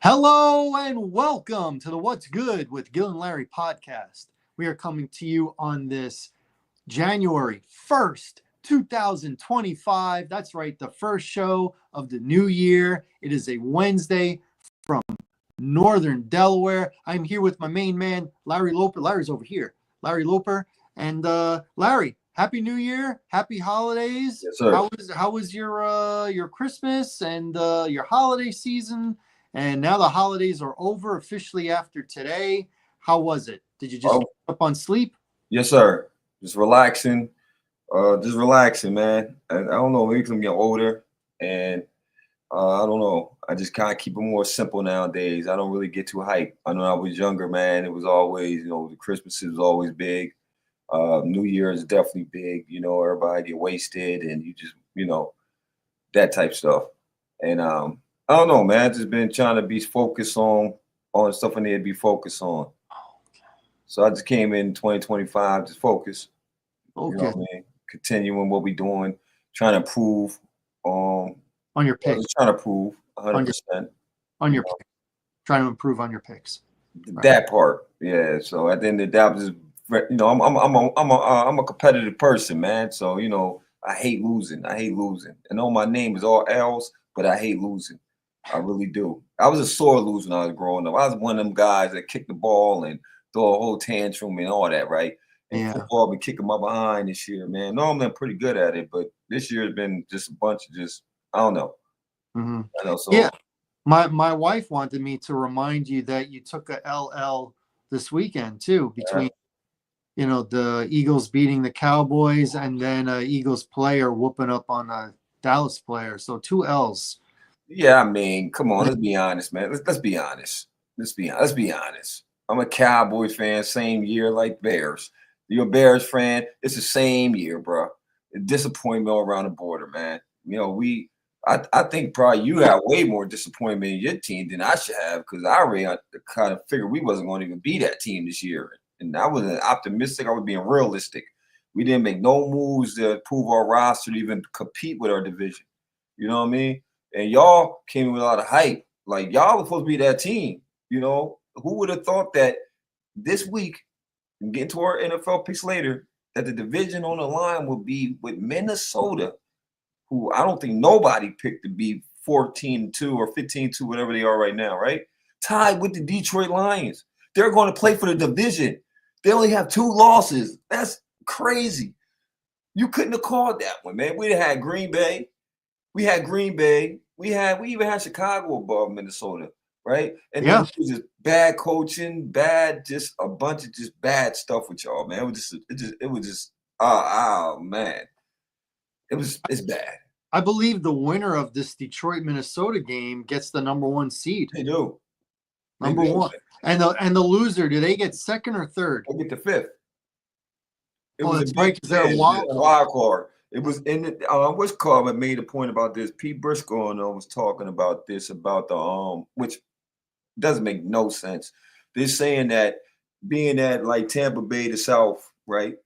Hello and welcome to the What's Good with Gil and Larry podcast. We are coming to you on this January 1st, 2025. That's right, the first show of the new year. It is a Wednesday from Northern Delaware. I'm here with my main man, Larry Loper. Larry's over here. Larry Loper. And Larry, Happy New Year. Happy holidays. Yes, sir. How was your Christmas and your holiday season? And now the holidays are over officially after today. How was it? Did you just get up on sleep? Yes, sir. Just relaxing. Man. And I don't know, maybe 'cause I'm getting older and I don't know. I just kind of keep it more simple nowadays. I don't really get too hyped. I know I was younger, man. It was always, the Christmas was always big. New Year is definitely big. Everybody get wasted and you just, that type stuff. And I don't know, man. I just been trying to be focused on stuff I need to be focused on. So I just came in 2025, just focus. Okay. You know what I mean? Continuing what we're doing, trying to improve. On your picks. Just trying to prove 100%. On your picks. Trying to improve on your picks. That part, yeah. So at the end of the day, I'm just, I'm a competitive person, man. So I hate losing. I know my name is all L's, but I hate losing. I really do. I was a sore loser when I was growing up. I was one of them guys that kicked the ball and throw a whole tantrum and all that, right? And football been kicking my behind this year, man. Normally I'm pretty good at it, but this year has been just a bunch of I don't know. Mm-hmm. I know, so yeah. My wife wanted me to remind you that you took a LL this weekend too, between the Eagles beating the Cowboys and then a Eagles player whooping up on a Dallas player. So 2 L's. Yeah, I mean, come on, let's be honest, man. Let's be honest. Let's be honest. I'm a Cowboys fan, same year like Bears. You're a Bears fan, it's the same year, bro. Disappointment all around the border, man. I think probably you have way more disappointment in your team than I should have, because I already kind of figured we wasn't going to even be that team this year. And I wasn't optimistic. I was being realistic. We didn't make no moves to prove our roster to even compete with our division. You know what I mean? And y'all came in with a lot of hype. Like, y'all were supposed to be that team. Who would have thought that this week, and get to our NFL picks later, that the division on the line would be with Minnesota, who I don't think nobody picked to be 14-2 or 15-2, whatever they are right now, right? Tied with the Detroit Lions. They're going to play for the division. They only have 2 losses. That's crazy. You couldn't have called that one, man. We'd have had Green Bay. We had Green Bay. We even had Chicago above Minnesota, right? And then it was just bad coaching, just a bunch of just bad stuff with y'all, man. It was just man. It's bad. I believe the winner of this Detroit-Minnesota game gets the number 1 seed. They do. Number 1. And the loser, do they get second or third? They get the 5th. It was a wild card. It was in the what's called made a point about this. Pete Briscoe was talking about this, about the which doesn't make no sense. They're saying that being at like Tampa Bay to South, right?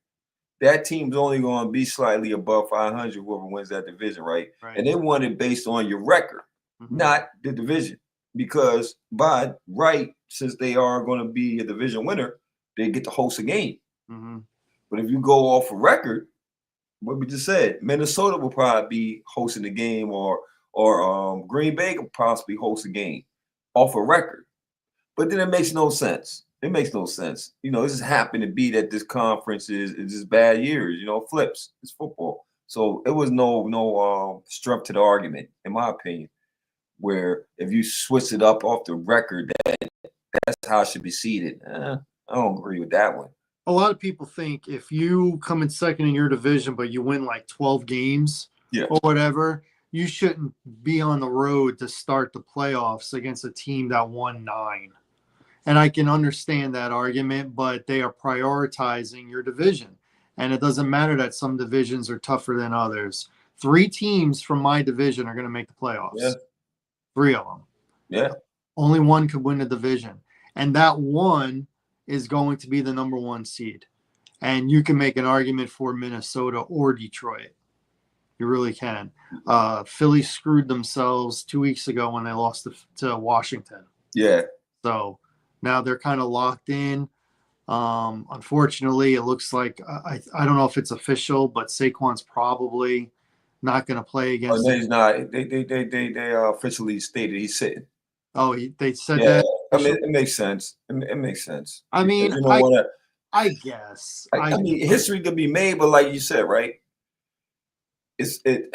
That team's only going to be slightly above 500, whoever wins that division, right? And they want it based on your record, not the division. Because by right, since they are going to be a division winner, they get to host a game. But if you go off a record, what we just said, Minnesota will probably be hosting the game, or Green Bay could possibly host a game off a record. But then it makes no sense. It makes no sense. It just happened to be that this conference is just bad years. Flips. It's football. So it was no strength to the argument, in my opinion, where if you switch it up off the record, that's how it should be seeded. I don't agree with that one. A lot of people think if you come in second in your division, but you win like 12 games or whatever, you shouldn't be on the road to start the playoffs against a team that won 9. And I can understand that argument, but they are prioritizing your division. And it doesn't matter that some divisions are tougher than others. 3 teams from my division are going to make the playoffs. Yeah. 3 of them. Yeah. Only one could win the division. And that one is going to be the number 1 seed. And you can make an argument for Minnesota or Detroit. You really can. Philly screwed themselves 2 weeks ago when they lost to Washington. Yeah. So now they're kind of locked in. Unfortunately, it looks like I don't know if it's official, but Saquon's probably not going to play Oh, against no, the. he's not. They officially stated he's sitting. Oh, they said Yeah, that I mean, officially. it makes sense. It makes sense I because mean, you don't want to. I guess I mean, history could be made, but like you said, right? It's it,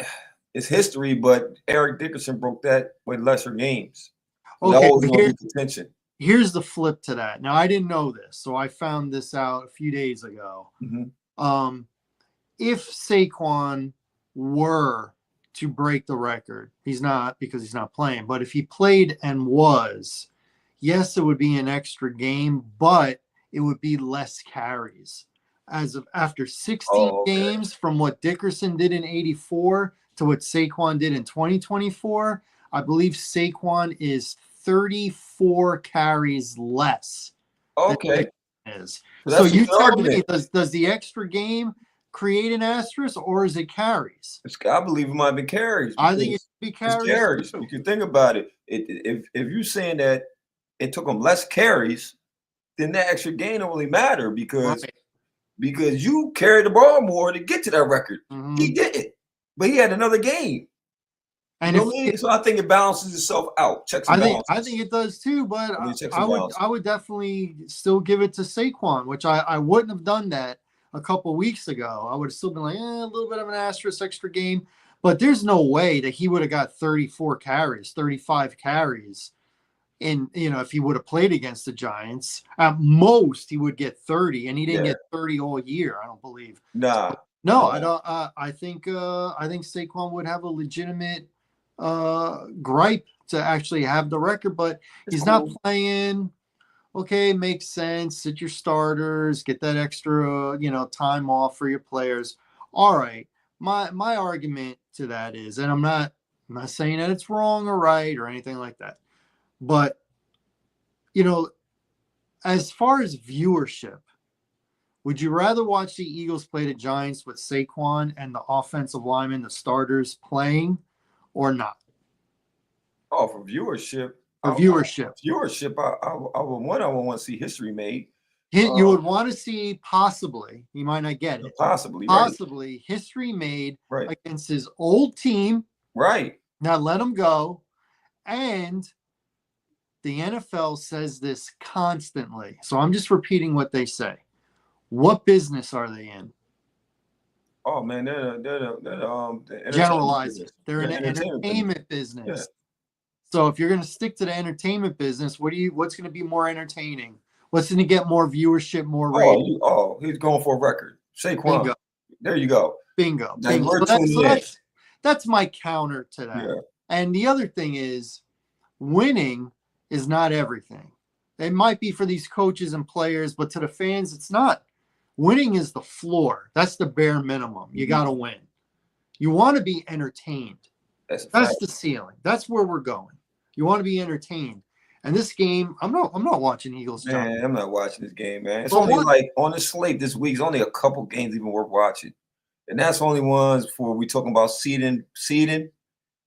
it's history. But Eric Dickerson broke that with lesser games. So that okay. always But going to be contention. here's the flip to that. Now I didn't know this, so I found this out a few days ago. Mm-hmm. Um, if Saquon were to break the record, he's not because he's not playing, but if he played and was, yes, it would be an extra game, but it would be less carries. As of after 16 Oh, okay. games from what Dickerson did in 84 to what Saquon did in 2024, I believe Saquon is 34 carries less than Okay. Dickerson is. So So that's a you good tell me, argument. does the extra game create an asterisk or is it carries? I believe it might be carries I think it because should be it's carries carries. too. You can think about it. If you're saying that it took him less carries, then that extra gain don't really matter because Right. you carried the ball more to get to that record. Mm-hmm. He didn't, but he had another game. You And know what I mean? So I think it balances itself out. Checks and I balances. think it does too, but I mean, checks I and would balances. I would definitely still give it to Saquon, which I wouldn't have done that a couple weeks ago. I would have still been like, a little bit of an asterisk extra game, but there's no way that he would have got 34 carries, 35 carries in, if he would have played against the Giants. At most he would get 30, and he didn't Yeah. get 30 all year, I don't believe. Nah. No, I don't. I think Saquon would have a legitimate gripe to actually have the record, but It's he's not cool. playing. Okay, makes sense. Sit your starters, get that extra, time off for your players. All right. My argument to that is, and I'm not saying that it's wrong or right or anything like that, but you know, as far as viewership, would you rather watch the Eagles play the Giants with Saquon and the offensive linemen, the starters, playing or not? Oh, for viewership, For viewership. I would want to see history made. You would want to see possibly, you might not get it, Possibly, right? possibly history made Right. against his old team. Right. Now let him go. And the NFL says this constantly. So I'm just repeating what they say. What business are they in? Oh man, they're the Generalize it. business. They're in the entertainment business. business. Yeah. So if you're going to stick to the entertainment business, what's going to be more entertaining? What's going to get more viewership, more rating? He's going for a record. Saquon. Bingo. There you go. Bingo. Now Bingo. we're So tuning in. that's my counter to that. Yeah. And the other thing is, winning is not everything. It might be for these coaches and players, but to the fans, it's not. Winning is the floor. That's the bare minimum. You got to win. You want to be entertained. That's the ceiling. That's where we're going. You want to be entertained. And this game, I'm not watching Eagles. Man, I'm not watching this game, man. It's But only like on the slate this week. It's only a couple games even worth watching, and that's only ones for we talking about seeding,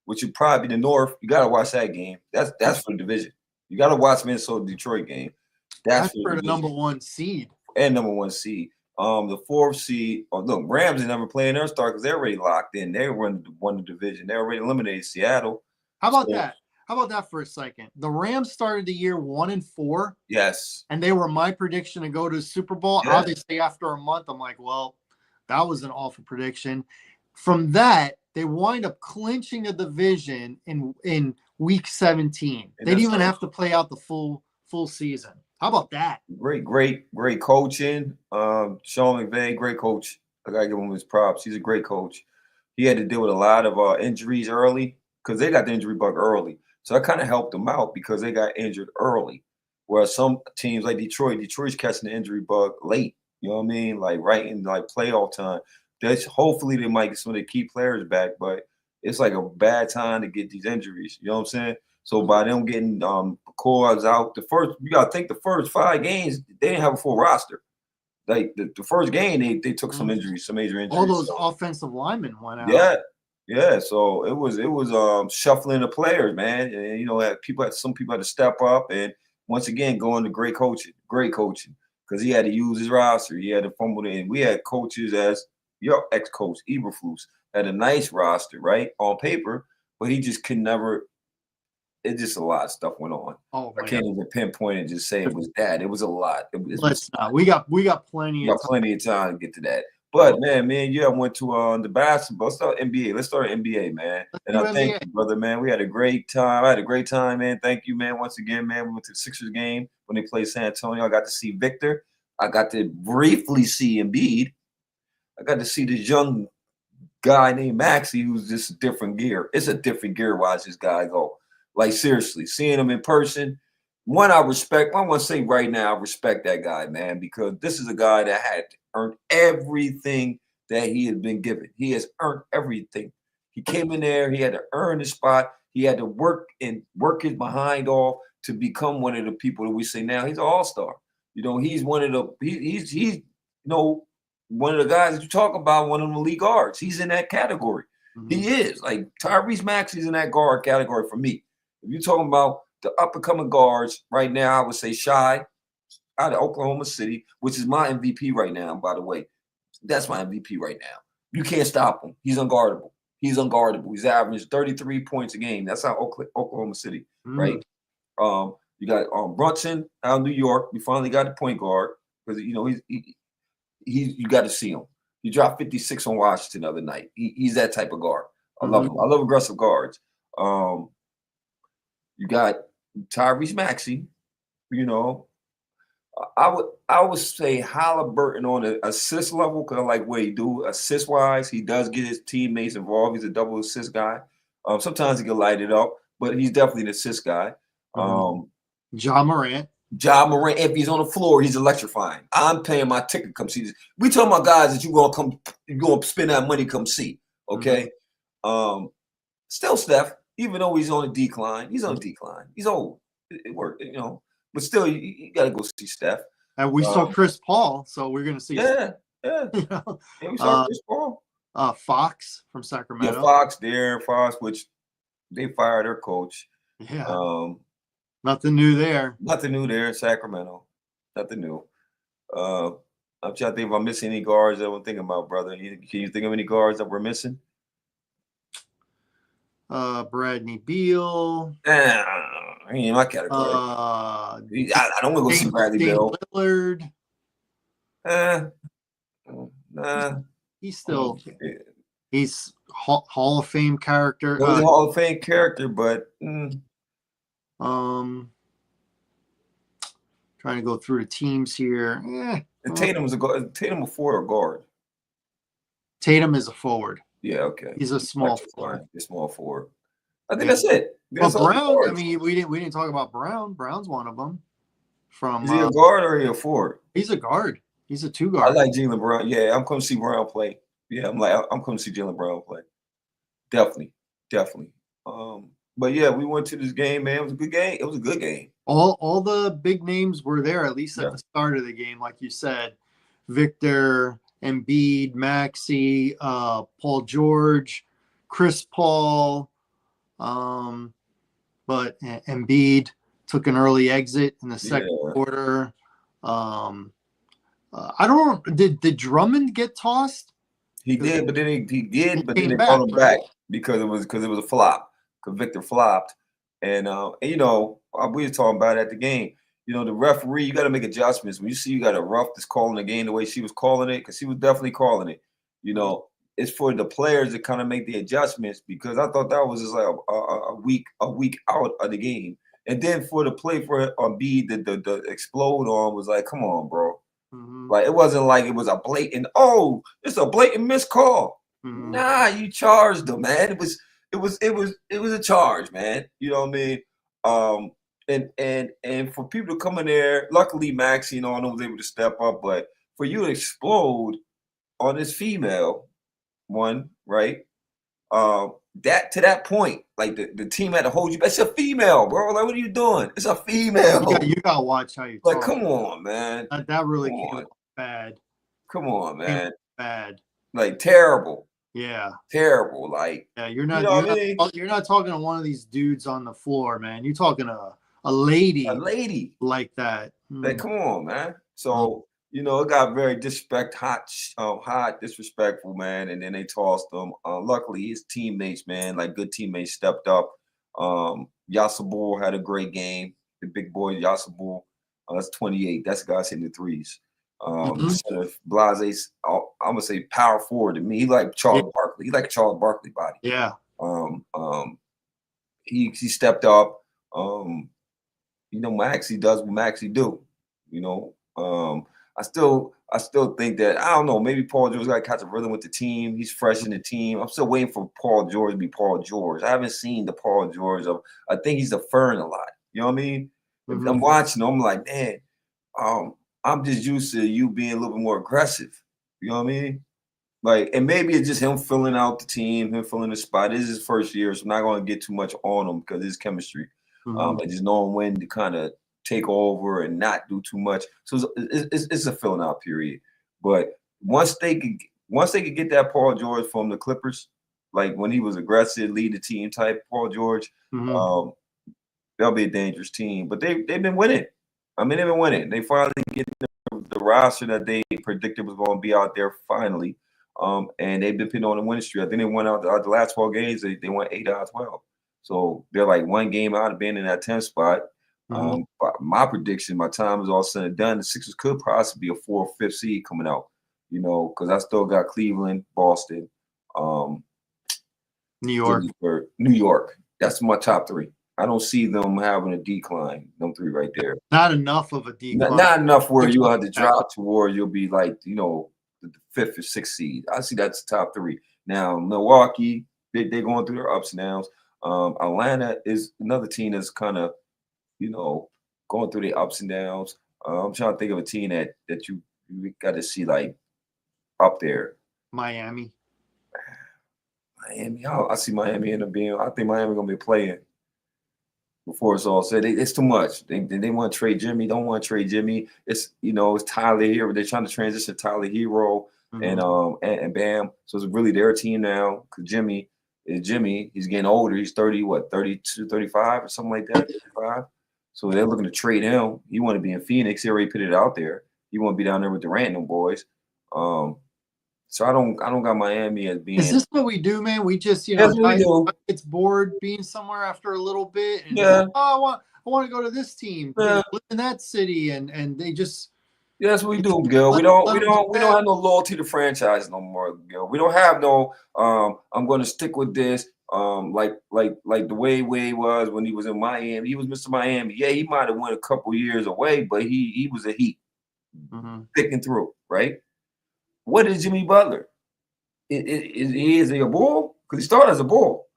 which would probably be the North. You got to watch that game. That's for the division. You got to watch Minnesota Detroit game. That's for the number one seed and number one seed. The fourth seed. Oh, look, Rams are never playing their start because they're already locked in. They won the division. They already eliminated Seattle. How about that? How about that for a second? The Rams started the year 1-4. Yes. And they were my prediction to go to the Super Bowl. Yeah. Obviously, after a month, I'm like, well, that was an awful prediction. From that, they wind up clinching a division in week 17. They didn't even have to play out the full season. How about that? Great coaching. Sean McVay, great coach. I gotta give him his props. He's a great coach. He had to deal with a lot of injuries early because they got the injury bug early. So that kind of helped them out because they got injured early. Whereas some teams like Detroit's catching the injury bug late. You know what I mean? Like right in like playoff time. Hopefully they might get some of the key players back, but it's like a bad time to get these injuries. You know what I'm saying? So by them getting cores out, you gotta think the first 5 games, they didn't have a full roster. Like the first game, they took some injuries, some major injuries. All those offensive linemen went out. Yeah. Yeah, so it was shuffling the players, man. And some people had to step up and once again going to great coaching. Because he had to use his roster. He had to fumble it in. We had coaches as your ex-coach, Eberflus, had a nice roster, right? On paper, but he just could never it just a lot of stuff went on. Oh I man, can't even pinpoint and just say it was that. It was a lot. It was let's not. We got plenty we of got time. plenty of time to get to that. Oh, But man, yeah, I went to the basketball. Let's start NBA. Let's start NBA, man. let's And do I thank NBA. you, brother, man. We had a great time. I had a great time, man. Thank you, man. Once again, man. We went to the Sixers game when they played San Antonio. I got to see Victor. I got to briefly see Embiid. I got to see this young guy named Maxi, who's just a different gear. It's a different gear. Watch this guy go. Like seriously, seeing him in person. One, I respect. I want to say right now, I respect that guy, man, because this is a guy that had earned everything that he had been given. He has earned everything. He came in there. He had to earn his spot. He had to work his behind off to become one of the people that we say now he's an all-star. He's one of the he's one of the guys that you talk about, one of the elite guards. He's in that category. Mhm. He is. Like Tyrese Maxey's in that guard category for me. If you're talking about the up and coming guards right now, I would say Shy out of Oklahoma City, which is my MVP right now, by the way. That's my MVP right now. You can't stop him. He's unguardable. He's unguardable. He's averaging 33 points a game. That's out Oklahoma City, right? You got Brunson out of New York. We finally got the point guard because you got to see him. He dropped 56 on Washington the other night. He's that type of guard. I love him. I love aggressive guards. You got Tyrese Maxey. I would say Halliburton on an assist level because I like what he do assist wise. He does get his teammates involved. He's a double assist guy. Sometimes he can light it up, but he's definitely an assist guy. Ja Morant. Ja Morant, if he's on the floor, he's electrifying. I'm paying my ticket to come see this. We talking about guys that you're gonna spend that money come see. Okay. Still Steph, even though he's on a decline, he's on a decline. He's old. It worked, but still you gotta go see Steph. And we saw Chris Paul, so we're gonna see. Yeah. You know? Yeah, we saw Chris Paul. Fox from Sacramento. Yeah, Darren Fox, which they fired their coach. Yeah. Nothing new there. Nothing new there in Sacramento. Nothing new. I'm trying to think if I'm missing any guards that I'm thinking about, brother. Can you think of any guards that we're missing? Bradley Beal. In my category. I don't want to go see Bradley Beal. Lillard. Nah. He's still he's Hall of Fame character. He's a Hall of Fame character, but trying to go through the teams here. Tatum is a guard. Tatum a forward or guard? Tatum is a forward. Yeah, okay. He's a small forward. A small forward. I think that's it. But Brown, I mean, we didn't talk about Brown. Brown's one of them. Is he a guard or is he a forward? He's a guard. He's a two guard. I like Jaylen Brown. Yeah, I'm coming to see Brown play. Yeah, I'm coming to see Jaylen Brown play. Definitely. But yeah, we went to this game, man. It was a good game. It was a good game. All the big names were there, at least at the start of the game, like you said. Victor, Embiid, Maxey, Paul George, Chris Paul. But Embiid took an early exit in the second quarter. I don't know. Did Drummond get tossed? He did, but then they brought him back because it was a flop. Because Victor flopped, and we were talking about it at the game. The referee, you got to make adjustments when you see you got a ref that's calling the game the way she was calling it, because she was definitely calling it. It's for the players to kind of make the adjustments, because I thought that was just like a week out of the game, and then for the play for Embiid the explode on was like, come on, bro. Like it wasn't like it was a blatant. Oh, it's a blatant missed call. Nah, you charged them, man. It was a charge, man. You know what I mean? And for people to come in there, luckily Max, I know was able to step up, but for you to explode on this female one, right? That to that point, like the team had to hold you back. It's a female, bro. Like, what are you doing? It's a female. You gotta watch how you talk. Come on, man. That really came bad. Come on, man. Bad. Like terrible. Yeah. Terrible. Like, Yeah, you're you not know you're what I not mean? you're not talking to one of these dudes on the floor, man. You're talking to a A lady lady. like that. Like, come on, man. Mm. So, it got very hot, disrespectful, man. And then they tossed him. Luckily, his teammates, man, like good teammates, stepped up. Yasabur had a great game. The big boy Yasabur, that's 28. That's the guy's hitting the threes. Mhm. Center Blaze's, I'm gonna say power forward to me. He like Yeah, Charles Barkley. He like a Charles Barkley body. yeah. Um, um, he stepped up. Um, Maxie does what Maxie do. You know, I still think that I don't know. Maybe Paul George got to catch a rhythm with the team. He's fresh in the team. I'm still waiting for Paul George to be Paul George. I haven't seen the Paul George of. I think he's deferring a lot. You know what I mean? If Mhm. I'm watching, I'm like, man, um, I'm just used to you being a little bit more aggressive. You know what I mean? Like, and maybe it's just him filling out the team, him filling the spot. This is his first year, so I'm not going to get too much on him because his chemistry. Mhm. And just knowing when to kind of take over and not do too much. So it's a filling out period. But once they could get that Paul George from the Clippers, like when he was aggressive, lead the team type Paul George, Mhm. um, they'll be a dangerous team. But they've been winning. I mean, they've been winning. They finally get the roster that they predicted was going to be out there finally. And they've been putting on a winning streak. I think they won out the last 12 games. They won 8 out of 12. So they're like one game out of being in that 10th spot. Mhm. But my prediction, my time is all said and done. The Sixers could possibly be a 4th or 5th seed coming out, because I still got Cleveland, Boston, um, New York. Philly, or New York. That's my top 3. I don't see them having a decline, them 3 right there. Not enough of a Not, decline. not enough where To you'll jump have to back. drop to where you'll be like, the 5th or 6th seed. I see that's the top 3. Now, Milwaukee, they're going through their ups and downs. Atlanta is another team that's kind of, going through the ups and downs. I'm trying to think of a team that you got to see like up there. Miami. Miami, I see Miami end up being. I think Miami gonna be playing before it's all said. It's too much. They want to trade Jimmy. Don't want to trade Jimmy. It's Tyler Hero. They're trying to transition Tyler Hero and Mhm. and Bam. So it's really their team now because Jimmy is Jimmy. He's getting older. He's 30, what, 32, 35 or something like that. 35. So they're looking to trade him. He want to be in Phoenix. He already put it out there. He want to be down there with the Random boys. So I don't got Miami as Is being. this what we do, man? We just, That's what we guy do. gets bored being somewhere after a little bit, and it's like, Yeah, oh, I want to go to this team, yeah. live in that city, and they just Yeah, that's what we do, Gil. We let, don't let we them do don't we don't that. have no loyalty to franchise no more, Gil. We don't have no I'm gonna stick with this. Like the way Wade was when he was in Miami. He was Mr. Miami. Yeah, he might have went a couple years away, but he was a Heat Mhm. sticking through, right? What is Jimmy Butler? Is he a bull? Because he started as a bull.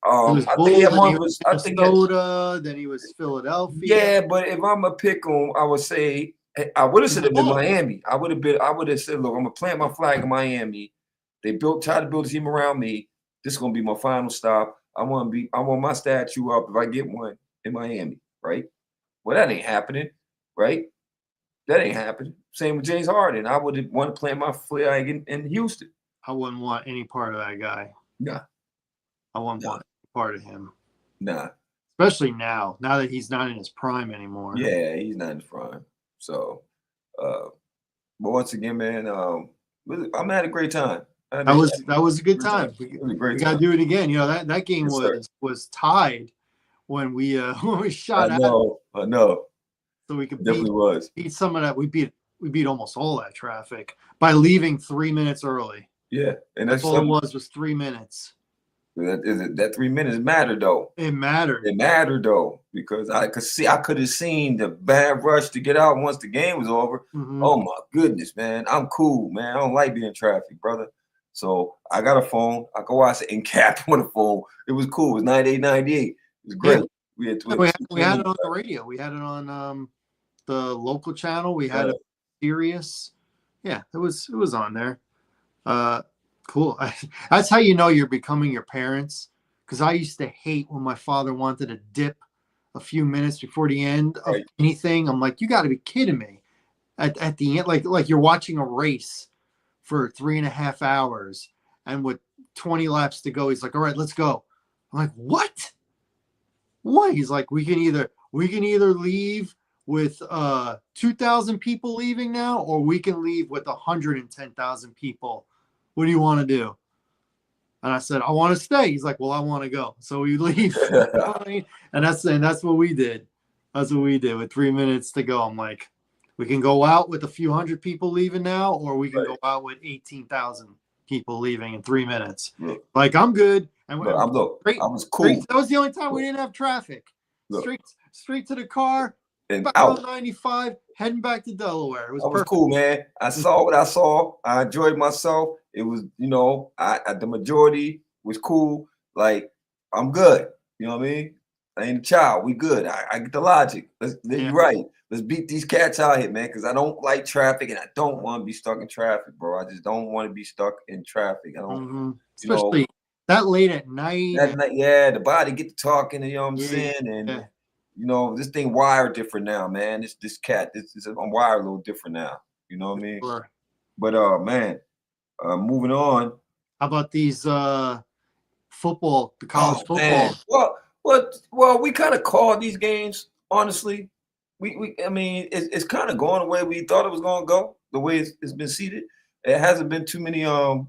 He was I think he Bulls, had then more he of was his, I think he had, Minnesota, then he was Philadelphia. yeah, but if I'm a pick on, I would say I would have He's said the it been Bulls. Miami. I would have said, look, I'm gonna plant my flag in Miami. Tried to build a team around me. This is gonna be my final stop. I want my statue up if I get one in Miami, right? Well, that ain't happening, right? That ain't happening. Same with James Harden. I would have wanted to plant my flag in Houston. I wouldn't want any part of that guy. Nah, I wouldn't nah, want any part of him, nah. especially now that he's not in his prime anymore. Yeah, he's not in the prime. So, uh, but once again, man, I'm had a great time. I had That a was a good great time. time. It was a great We got to time. do it again. That game Yes, sir. was tied when we when we I shot at, know. I know. so we could It definitely was. beat some of that. We beat almost all that traffic by leaving 3 minutes early. Yeah, and That's that's all it something. was 3 minutes. That 3 minutes mattered though. It mattered. It mattered though because I could have seen the bad rush to get out once the game was over. Hmm. Oh my goodness, man! I'm cool, man. I don't like being in traffic, brother. So I got a phone. I could watch it in cap on the phone. It was cool. It was 98.98. It was Yeah, great. We had, we had we had 20. it on the radio. We had it on the local channel. We had it Sirius. Yeah, it was on there. Uh, cool. That's how you know you're becoming your parents. Because I used to hate when my father wanted to dip a few minutes before the end of Right. anything. I'm like, you got to be kidding me. At the end, like you're watching a race for 3.5 hours, And with 20 laps to go, he's like, all right, let's go. I'm like, what? What? He's like, we can either leave with 2,000 people leaving now, or we can leave with 110,000 people. What do you want to do? And I said, I want to stay. He's like, well, I want to go. So we leave. You know what I mean? And that's what we did. That's what we did with 3 minutes to go. I'm like, we can go out with a few hundred people leaving now, or we can go out with 18,000 people leaving in 3 minutes. Look, Like, I'm good. And I was cool. that was the only time we didn't have traffic. Look. Straight to the car, And back out. on 95, heading back to Delaware. It was I was perfect. cool, man. I saw what I saw. I enjoyed myself. It was, the majority was cool. Like, I'm good. You know what I mean? I ain't a child. We good. I get the logic. You're right. Let's beat these cats out here, man, because I don't like traffic and I don't want to be stuck in traffic, bro. I just don't want to be stuck in traffic. I don't, Especially that late at night. The body get to talking, you know what I'm saying? And this thing wired different now, man. I'm wired a little different now. You know what I mean? Sure. But man, moving on. How about these football, the college football? Man. Well, we kind of called these games, honestly. I mean, it's kind of going the way we thought it was going to go, the way it's been seated. It hasn't been too many, in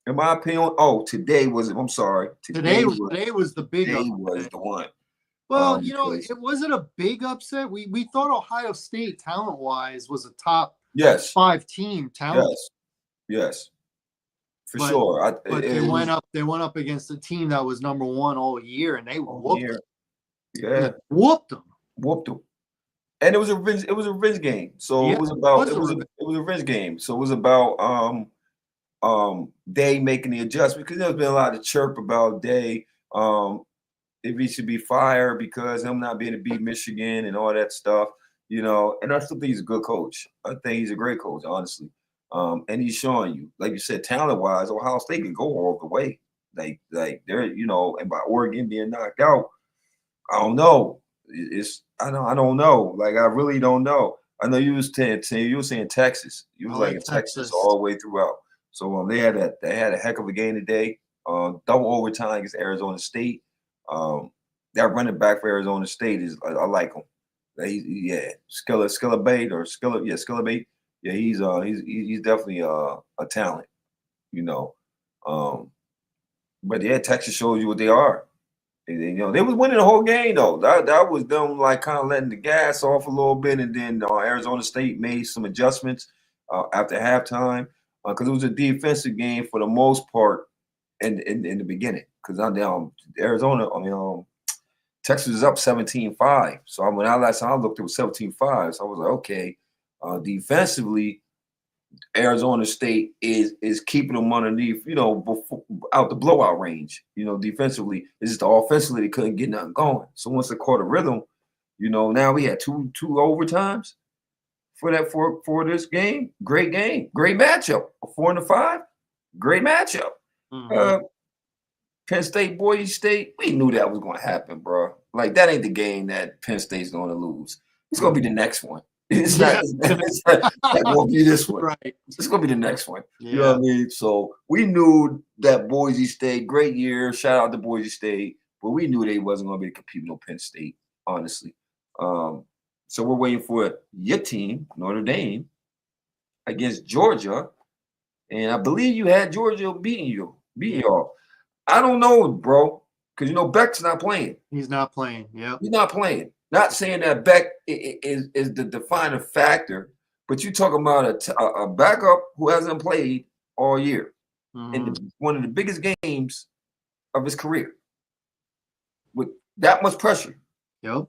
my opinion. Oh, today was it? I'm sorry. Today was the big Today upset. was the one. Well, it wasn't a big upset. We thought Ohio State, talent-wise, was a top 5 team talent. Yes. For sure. They went up against a team that was number 1 all year, and they whooped them. Yeah. Whooped them. And it was a revenge game. So it was a revenge game. So it was about Day making the adjustment, because there's been a lot of chirp about Day. If he should be fired because him not being to beat Michigan and all that stuff, and I still think he's a good coach. I think he's a great coach, honestly. And he's showing you, like you said, talent-wise, Ohio State can go all the way. Like they're, and by Oregon being knocked out, I don't know. I don't know. Like, I really don't know. I know you was saying Texas. You was like in Texas all the way throughout. So they had a heck of a game today. Double overtime against Arizona State. That running back for Arizona State I like him. Skilla Bate. Yeah, he's definitely a talent, But yeah, Texas shows you what they are. They was winning the whole game though. That was them like kind of letting the gas off a little bit, and then Arizona State made some adjustments after halftime because it was a defensive game for the most part in the beginning. Because Texas is up 17-5. So when last time I looked, it was 17-5. So I was like, okay, defensively, Arizona State is keeping them underneath, out the blowout range. Defensively, it's just offensively they couldn't get nothing going. So once they caught a rhythm, now we had two overtimes for this game. Great game, great matchup. 4-5, great matchup. Mm-hmm. Penn State, Boise State, we knew that was going to happen, bro. Like, that ain't the game that Penn State's going to lose. It's going to be the next one. It's not going to be this one. Right. It's going to be the next one. Yeah. You know what I mean? So we knew that Boise State, great year. Shout out to Boise State. But we knew they wasn't going to be able to compete with Penn State, honestly. So we're waiting for your team, Notre Dame, against Georgia. And I believe you had Georgia beating y'all. I don't know, bro, because Beck's not playing. He's not playing. Yeah, he's not playing. Not saying that Beck is the defining factor, but you're talking about a backup who hasn't played all year in one of the biggest games of his career with that much pressure. Yep.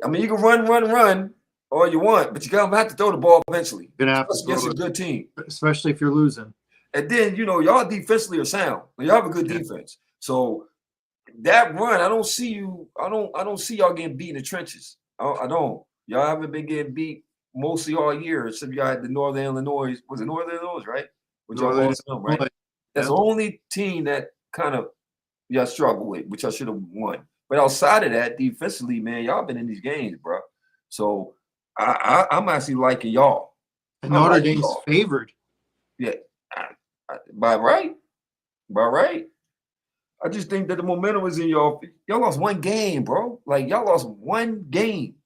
I mean, you can run all you want, but you're gonna have to throw the ball eventually. You're gonna have to against a good team, especially if you're losing. And then y'all defensively are sound. Y'all have a good defense. So that run, I don't see y'all getting beat in the trenches. I don't. Y'all haven't been getting beat mostly all year, except y'all had the Northern Illinois. Was it Northern Illinois, right? Which y'all lost them, right? That's the only team that kind of y'all struggle with, which y'all should have won. But outside of that, defensively, man, y'all been in these games, bro. So I'm actually liking y'all. And Notre Dame's favored. Yeah. By right, by right. I just think that the momentum was in y'all. Y'all lost one game, bro. Like y'all lost one game.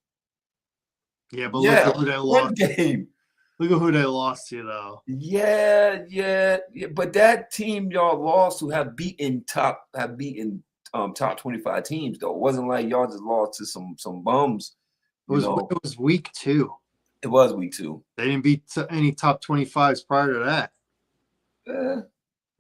Yeah, but look Yeah, at who they one lost. game. Look at who they lost to, though. Yeah. But that team y'all lost to have beaten top 25 teams though. It wasn't like y'all just lost to some bums. You know, It was week 2. it was week 2. They didn't beat any top 25s prior to that. Eh,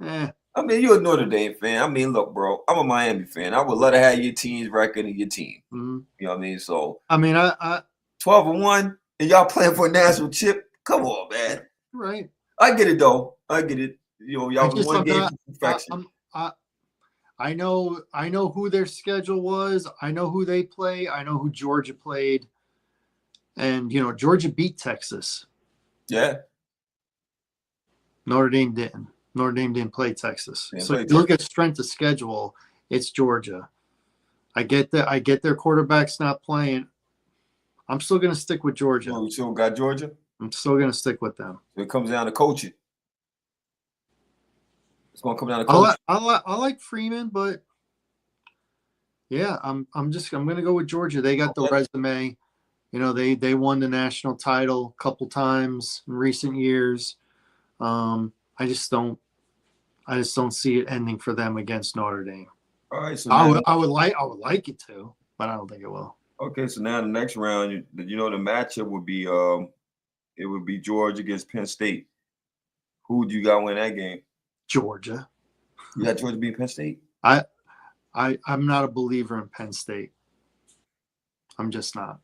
Eh, I mean, you're a Notre Dame fan. I mean, look, bro, I'm a Miami fan. I would love to have your team's record and your team. mm-hmm. You know what I mean? So I mean, I 12-1, and y'all playing for a national chip. Come on, man. right. I get it though. I get it. You know, I y'all was just one I'm game not. from I, perfection. I know who their schedule was. I know who they play. I know who Georgia played, and Georgia beat Texas. Yeah. Notre Dame didn't. Notre Dame didn't play Texas. Didn't So play if you look at strength of schedule, it's Georgia. I get that. I get their quarterback's not playing. I'm still going to stick with Georgia. Oh, you still got Georgia? I'm still going to stick with them. So it comes down to coaching. It's going to come down to coaching. I like Freeman, but yeah, I'm going to go with Georgia. They got the resume. They won the national title a couple times in recent years. I just don't see it ending for them against Notre Dame. All right, so I would like it to, but I don't think it will. Okay, so now the next round, the matchup would be it would be Georgia against Penn State. Who do you got win that game? Georgia. You got Georgia beat Penn State? I'm not a believer in Penn State. I'm just not.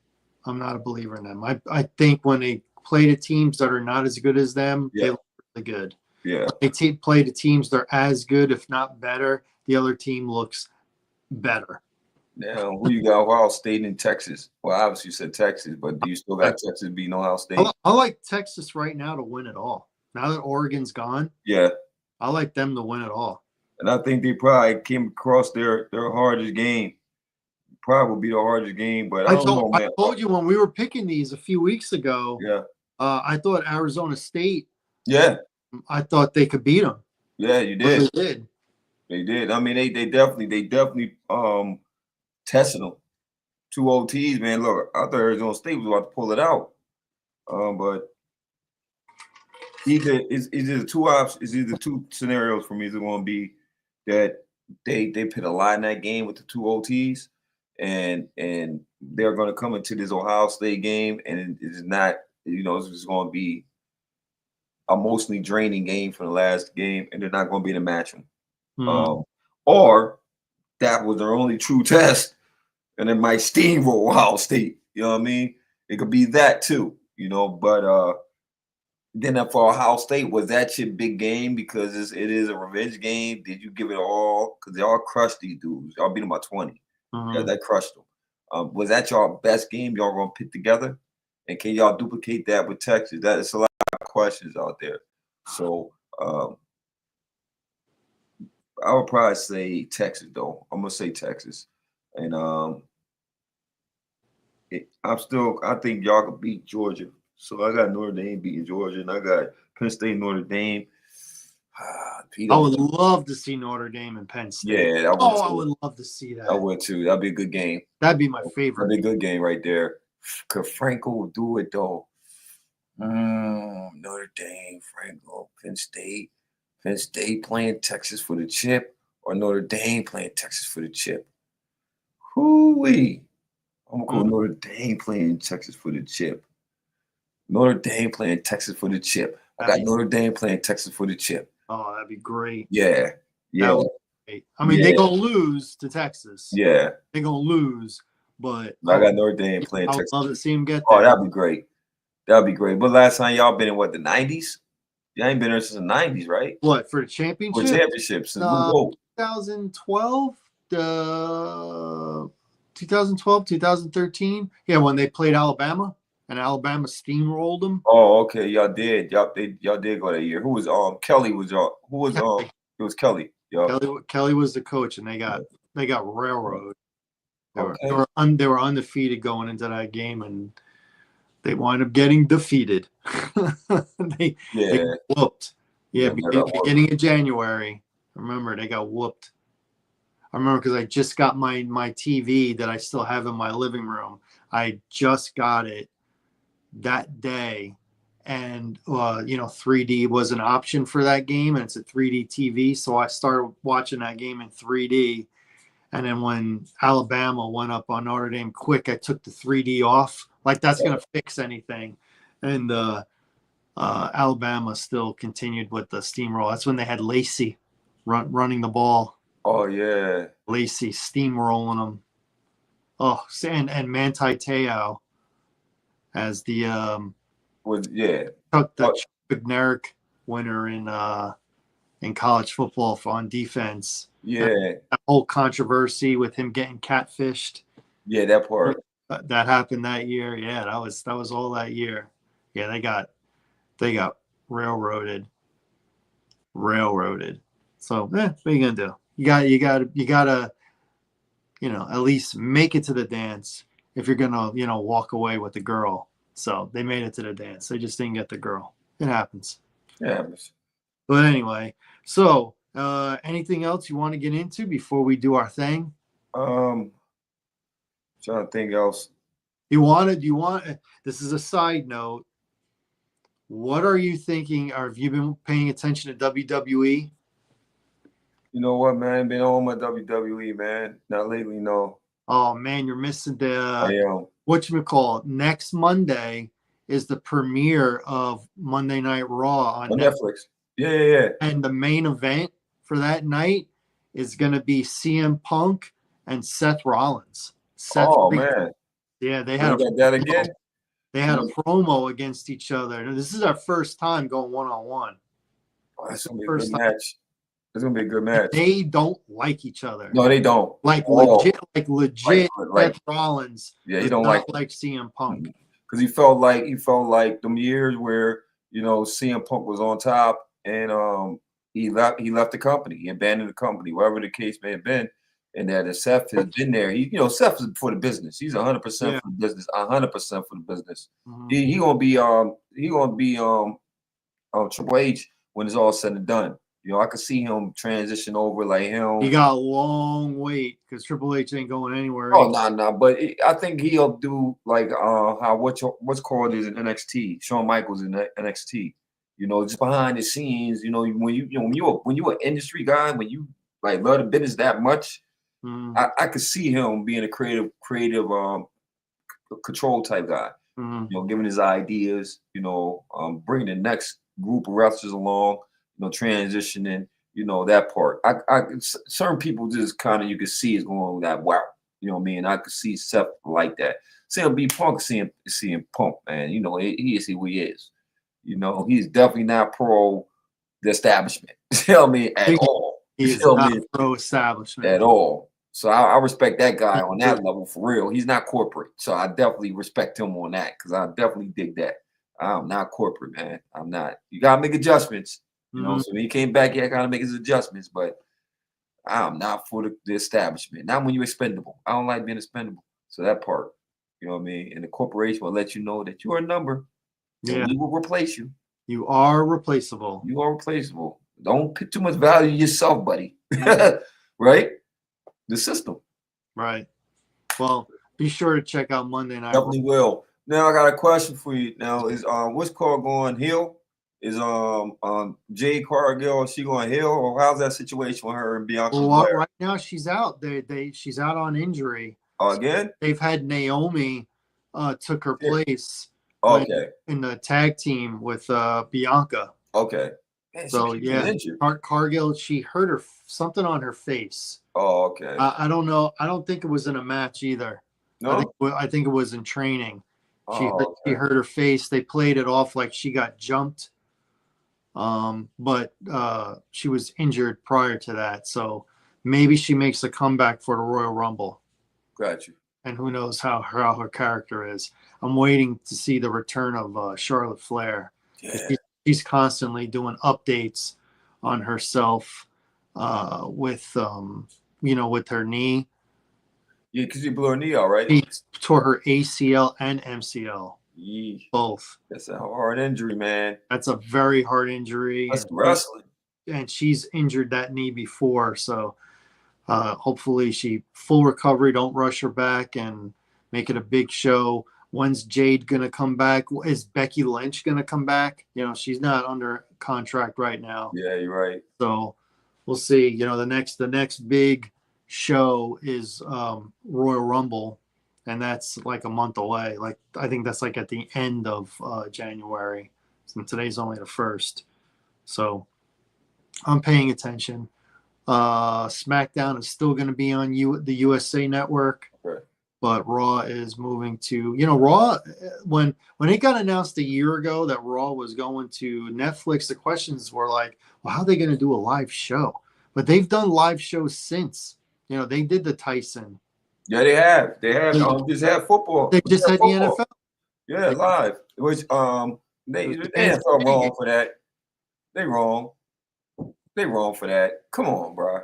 I'm not a believer in them. I think when they play the teams that are not as good as them, they look really good. Yeah. When they play the teams that are as good, if not better, the other team looks better. Now, who you got? Ohio State and Texas. Well, obviously you said Texas, but do you still got Texas beating Ohio State? I like Texas right now to win it all. Now that Oregon's gone, yeah, I like them to win it all. And I think they probably came across their hardest game. Probably will be the hardest game, but I don't know, man. I told you when we were picking these a few weeks ago. Yeah. I thought Arizona State. Yeah. I thought they could beat them. Yeah, you did. But they did. They did. I mean, they definitely tested them. 2 OTs, man. Look, I thought Arizona State was about to pull it out, but either two options. It's either two scenarios for me. It's going to be that they put a lot in that game with the 2 OTs, and they're going to come into this Ohio State game, and it's not. It's just going to be a mostly draining game from the last game, and they're not going to be able to match them. Or that was their only true test, and it might steamroll Ohio State. You know what I mean? It could be that too. But then for Ohio State, was that your big game because it is a revenge game? Did you give it all? Because they all crushed these dudes. Y'all beat them by 20. Yeah, that crushed them. Was that y'all best game y'all gonna put together? And can y'all duplicate that with Texas? That is a lot of questions out there. So I would probably say Texas, though. I'm gonna say Texas, and I think y'all could beat Georgia. So I got Notre Dame beating Georgia, and I got Penn State, Notre Dame. I would love to see Notre Dame and Penn State. Yeah, I would love to see that. I would too. That'd be a good game. That'd be my favorite. That'd be a good game right there. Could Franco do it though? Notre Dame, Franco, Penn State playing Texas for the chip, or Notre Dame playing Texas for the chip. Hoo-wee. I'm gonna go Notre Dame playing Texas for the chip. Notre Dame playing Texas for the chip. I got Notre Dame playing Texas for the chip. Oh, that'd be great. Yeah. That would be great. I mean, they're gonna lose to Texas. Yeah. They're gonna lose, but I got Notre Dame playing Texas. I would love to see them get there. Oh, that'd be great. That'd be great. But last time y'all been in the 90s? Y'all ain't been there since the 90s, right? What, for the championship? For championships. 2012, 2013. Yeah, when they played Alabama and Alabama steamrolled them. Oh, okay. Y'all did. Y'all did go that year. Who was Kelly was y'all? Who was Kelly. It was Kelly. Kelly was the coach, and they got railroaded. They were undefeated going into that game, and they wind up getting defeated. They whooped. Yeah, Yeah, that worked. beginning of January. I remember they got whooped. I remember because I just got my TV that I still have in my living room. I just got it that day, and 3D was an option for that game, and it's a 3D TV. So I started watching that game in 3D. And then when Alabama went up on Notre Dame quick, I took the 3D off. Like that's gonna fix anything. And Alabama still continued with the steamroll. That's when they had Lacey running the ball. Oh yeah. Lacey steamrolling them. Oh, and Manti Te'o as the took the Oh, Bednarik winner in college football on defense. yeah. That whole controversy with him getting catfished. Yeah, that part. That happened that year. Yeah, that was all that year. Yeah, they got railroaded. So, what are you gonna do? You gotta, at least make it to the dance if you're gonna, walk away with the girl. So they made it to the dance. They just didn't get the girl. It happens. Yeah. But anyway, so anything else you want to get into before we do our thing? Trying to think else. This is a side note. What are you thinking? Or have you been paying attention to WWE? You know what, man? Been on my WWE, man. Not lately, no. Oh man, you're missing I am. whatchamacallit. Next Monday is the premiere of Monday Night Raw on Netflix. Yeah. And the main event for that night is going to be CM Punk and Seth Rollins. Man. Yeah, they had that again. They had a promo against each other. This is our first time going one-on-one. That's gonna be a good match. It's gonna be a good match. They don't like each other. No, they don't. Like legit. Seth Rollins. Yeah, he don't like CM Punk because he felt like them years where CM Punk was on top and he left the company, he abandoned the company, whatever the case may have been, and that Seth has been there. Seth is for the business. He's 100% for the business. 100% for the business. Mm-hmm. He gonna be Triple H when it's all said and done. I could see him transition over like him. He got a long wait because Triple H ain't going anywhere. Oh, no. But I think he'll do like how what's called is in NXT. Shawn Michaels in NXT. Just behind the scenes. When you're an industry guy, when you like love the business that much, I could see him being a creative control type guy. Giving his ideas. Bringing the next group of wrestlers along. Transitioning, that part. Certain people just kind of you can see is going that wow. You know what I mean? I could see Seth like that. Seeing B Punk, seeing Punk, man. He is who he is. He's definitely not pro the establishment. You know what I mean? At all. He's not pro establishment at all. So I respect that guy on that level for real. He's not corporate, so I definitely respect him on that because I definitely dig that. I'm not corporate, man. I'm not. You gotta make adjustments. So when he came back, I gotta make his adjustments, but I'm not for the establishment. Not when you're expendable. I don't like being expendable. So that part, you know what I mean? And the corporation will let you know that you're a number. Yeah. We will replace you. You are replaceable. You are replaceable. Don't put too much value in yourself, buddy. Right? The system. Right. Well, be sure to check out Monday Night. Definitely will. Now I got a question for you. Now is what's called going heel? Is Jade Cargill, is she going heel, or how's that situation with her and Bianca? Well, right now she's out. She's out on injury. Again? They've had Naomi took her place. Okay. In the tag team with Bianca. Okay. Man, so Cargill, she hurt something on her face. Oh, okay. I don't know. I don't think it was in a match either. No? I think it was in training. She hurt her face. They played it off like she got jumped. But she was injured prior to that. So maybe she makes a comeback for the Royal Rumble. Got you. And who knows how her character is. I'm waiting to see the return of Charlotte Flair. Yeah. She's constantly doing updates on herself with her knee. Yeah, because she blew her knee out, right? She tore her ACL and MCL. Yee. Both. That's a hard injury, man. That's a very hard injury. That's wrestling. And she's injured that knee before. So hopefully she full recovery, don't rush her back and make it a big show. When's Jade going to come back? Is Becky Lynch going to come back? You know, she's not under contract right now. Yeah, you're right. So we'll see. You know, the next big show is Royal Rumble, and that's like a month away. Like I think that's like at the end of January. And today's only the 1st. So I'm paying attention. SmackDown is still going to be on the USA Network, Right. but Raw is moving to, you know, Raw. When it got announced a year ago that Raw was going to Netflix, the questions were like, well, how are they going to do a live show? But they've done live shows since. You know, they did the Tyson. Yeah, they have. They just had football. They just had football. the NFL. Yeah, live. It was they NFL wrong for that. They wrong. They wrong for that. Come on, bro.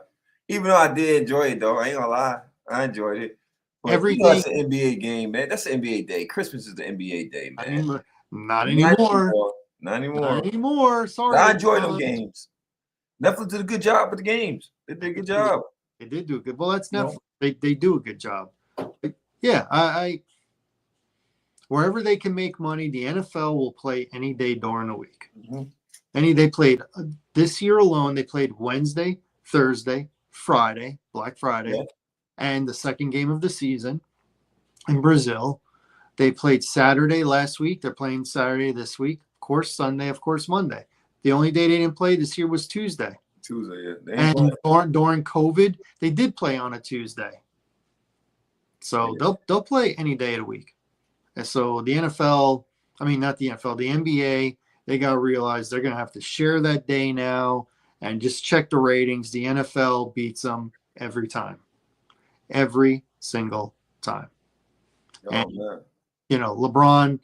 Even though I did enjoy it, though, I ain't gonna lie, I enjoyed it. But Everything. That's an NBA game, man. That's an NBA day. Christmas is the NBA day, man. Not anymore. Not anymore. Not anymore. Sorry. I enjoy them games. Netflix did a good job with the games. They did a good job. They did do a good. Well, that's Netflix. They do a good job. Yeah, I wherever they can make money, the NFL will play any day during the week. Mm-hmm. They played this year alone. They played Wednesday, Thursday, Friday, Black Friday, and the second game of the season in Brazil. They played Saturday last week. They're playing Saturday this week. Of course, Sunday. Of course, Monday. The only day they didn't play this year was Tuesday. Tuesday, yeah. And during COVID, they did play on a Tuesday. So they'll play any day of the week. And so the NFL, I mean, not the NFL, the NBA, they got to realize they're going to have to share that day now and just check the ratings. The NFL beats them every time. Every single time. Oh, and, man. you know, LeBron,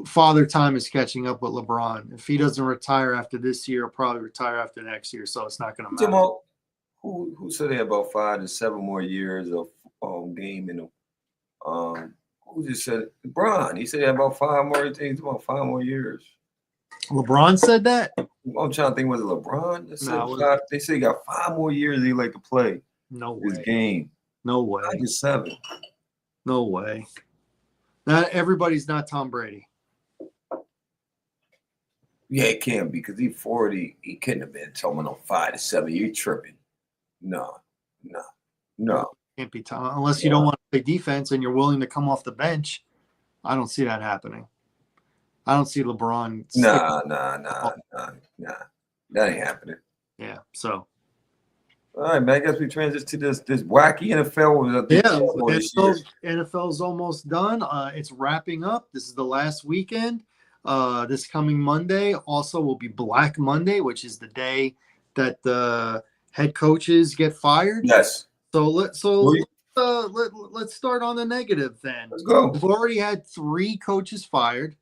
father time is catching up with LeBron. If he doesn't retire after this year, he'll probably retire after next year. So it's not going to matter. Who said they had about 5 to 7 more years of game in them? Who just said it? LeBron? He said he had about 5 more things, about 5 more years. LeBron said that? I'm trying to think, was it LeBron? They said he got 5 more years he'd like to play. No his way. Game. No way. 5 to 7. No way. Not everybody's not Tom Brady. Yeah, it can't be because he's 40. He couldn't have been talking on 5 to 7. You're tripping. No. Can't be Tom unless you don't want to play defense and you're willing to come off the bench. I don't see that happening. I don't see LeBron. Nah. That ain't happening. Yeah. So. All right, man. I guess we transition to this wacky NFL. NFL's almost done. It's wrapping up. This is the last weekend. This coming Monday also will be Black Monday, which is the day that the head coaches get fired. Yes. So let's start on the negative then. Let's go. We've already had 3 coaches fired.